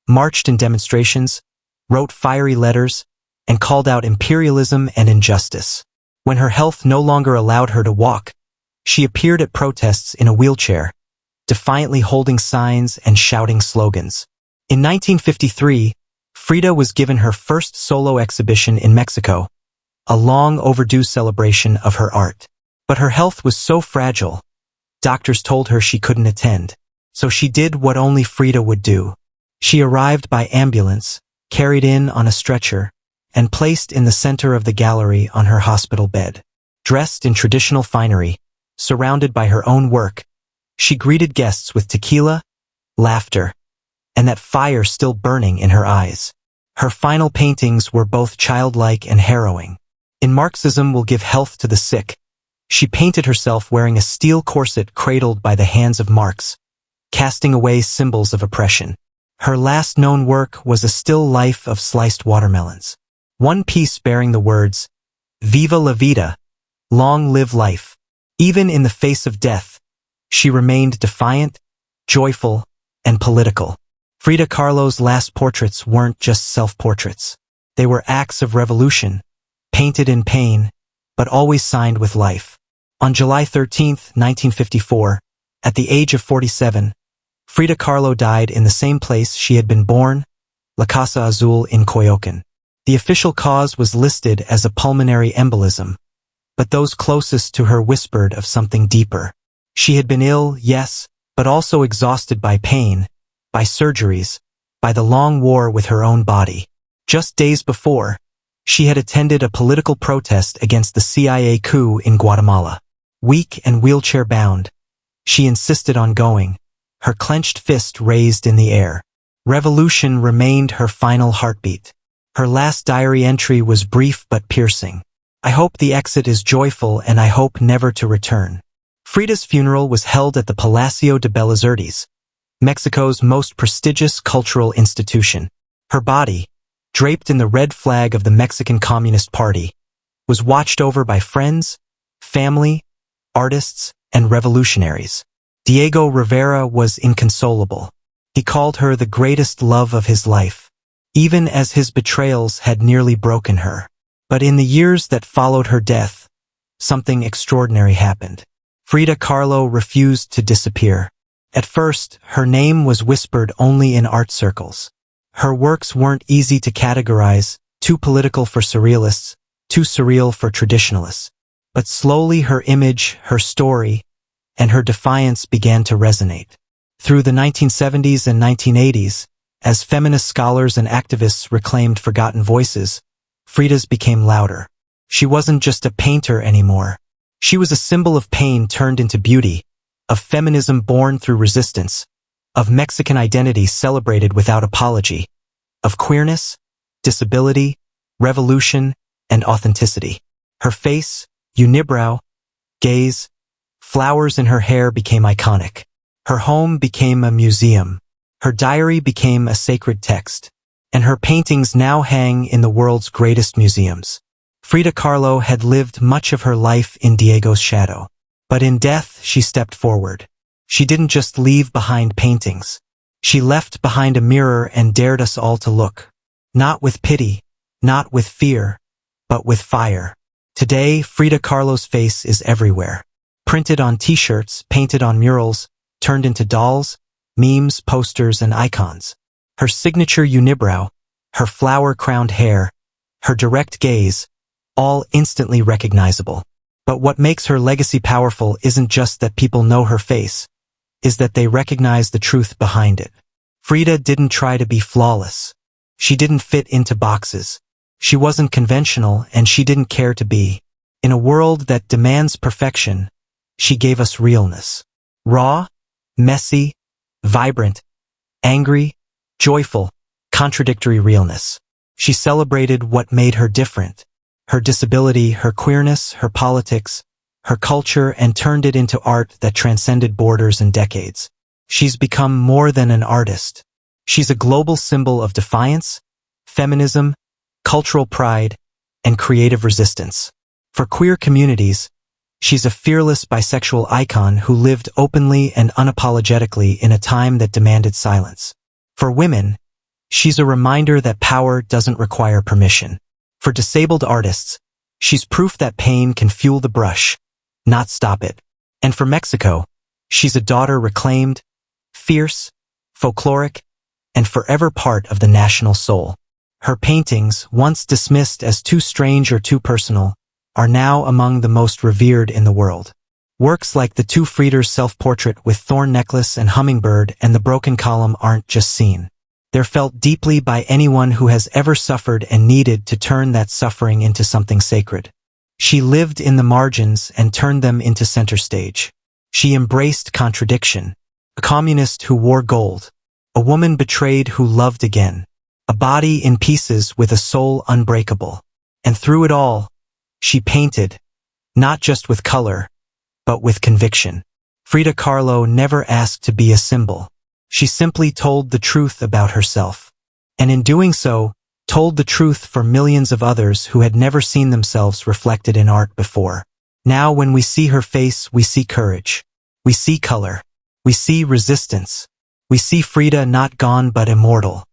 marched in demonstrations, wrote fiery letters, and called out imperialism and injustice. When her health no longer allowed her to walk, she appeared at protests in a wheelchair, defiantly holding signs and shouting slogans. In 1953, Frida was given her first solo exhibition in Mexico, a long overdue celebration of her art. But her health was so fragile, doctors told her she couldn't attend. So she did what only Frida would do. She arrived by ambulance, carried in on a stretcher, and placed in the center of the gallery on her hospital bed. Dressed in traditional finery, surrounded by her own work, she greeted guests with tequila, laughter, and that fire still burning in her eyes. Her final paintings were both childlike and harrowing. In Marxism will give health to the sick, she painted herself wearing a steel corset cradled by the hands of Marx, casting away symbols of oppression. Her last known work was a still life of sliced watermelons. One piece bearing the words, "Viva la vida," long live life. Even in the face of death, she remained defiant, joyful, and political. Frida Kahlo's last portraits weren't just self-portraits. They were acts of revolution, painted in pain, but always signed with life. On July 13, 1954, at the age of 47, Frida Kahlo died in the same place she had been born, La Casa Azul in Coyoacán. The official cause was listed as a pulmonary embolism, but those closest to her whispered of something deeper. She had been ill, yes, but also exhausted by pain, by surgeries, by the long war with her own body. Just days before, she had attended a political protest against the CIA coup in Guatemala. Weak and wheelchair-bound, she insisted on going, her clenched fist raised in the air. Revolution remained her final heartbeat. Her last diary entry was brief but piercing. "I hope the exit is joyful and I hope never to return." Frida's funeral was held at the Palacio de Bellas Artes, Mexico's most prestigious cultural institution. Her body, draped in the red flag of the Mexican Communist Party, was watched over by friends, family, artists, and revolutionaries. Diego Rivera was inconsolable. He called her the greatest love of his life, even as his betrayals had nearly broken her. But in the years that followed her death, something extraordinary happened. Frida Kahlo refused to disappear. At first, her name was whispered only in art circles. Her works weren't easy to categorize, too political for surrealists, too surreal for traditionalists. But slowly her image, her story, and her defiance began to resonate. Through the 1970s and 1980s, as feminist scholars and activists reclaimed forgotten voices, Frida's became louder. She wasn't just a painter anymore. She was a symbol of pain turned into beauty, of feminism born through resistance, of Mexican identity celebrated without apology, of queerness, disability, revolution, and authenticity. Her face, unibrow, gaze, flowers in her hair became iconic. Her home became a museum. Her diary became a sacred text. And her paintings now hang in the world's greatest museums. Frida Kahlo had lived much of her life in Diego's shadow. But in death, she stepped forward. She didn't just leave behind paintings. She left behind a mirror and dared us all to look. Not with pity, not with fear, but with fire. Today, Frida Kahlo's face is everywhere. Printed on t-shirts, painted on murals, turned into dolls, memes, posters, and icons. Her signature unibrow, her flower-crowned hair, her direct gaze, all instantly recognizable. But what makes her legacy powerful isn't just that people know her face, is that they recognize the truth behind it. Frida didn't try to be flawless. She didn't fit into boxes. She wasn't conventional, and she didn't care to be. In a world that demands perfection, she gave us realness. Raw, messy, vibrant, angry, joyful, contradictory realness. She celebrated what made her different. Her disability, her queerness, her politics, her culture, and turned it into art that transcended borders and decades. She's become more than an artist. She's a global symbol of defiance, feminism, cultural pride, and creative resistance. For queer communities, she's a fearless bisexual icon who lived openly and unapologetically in a time that demanded silence. For women, she's a reminder that power doesn't require permission. For disabled artists, she's proof that pain can fuel the brush, not stop it. And for Mexico, She's a daughter reclaimed, fierce, folkloric, and forever part of the national soul. Her paintings, once dismissed as too strange or too personal, are now among the most revered in the world. Works like the Two Frieders self-portrait with thorn necklace and hummingbird and the broken column aren't just seen. They're felt deeply by anyone who has ever suffered and needed to turn that suffering into something sacred. She lived in the margins and turned them into center stage. She embraced contradiction. A communist who wore gold. A woman betrayed who loved again. A body in pieces with a soul unbreakable. And through it all, she painted, not just with color, but with conviction. Frida Kahlo never asked to be a symbol. She simply told the truth about herself. And in doing so, told the truth for millions of others who had never seen themselves reflected in art before. Now when we see her face, we see courage. We see color. We see resistance. We see Frida not gone but immortal.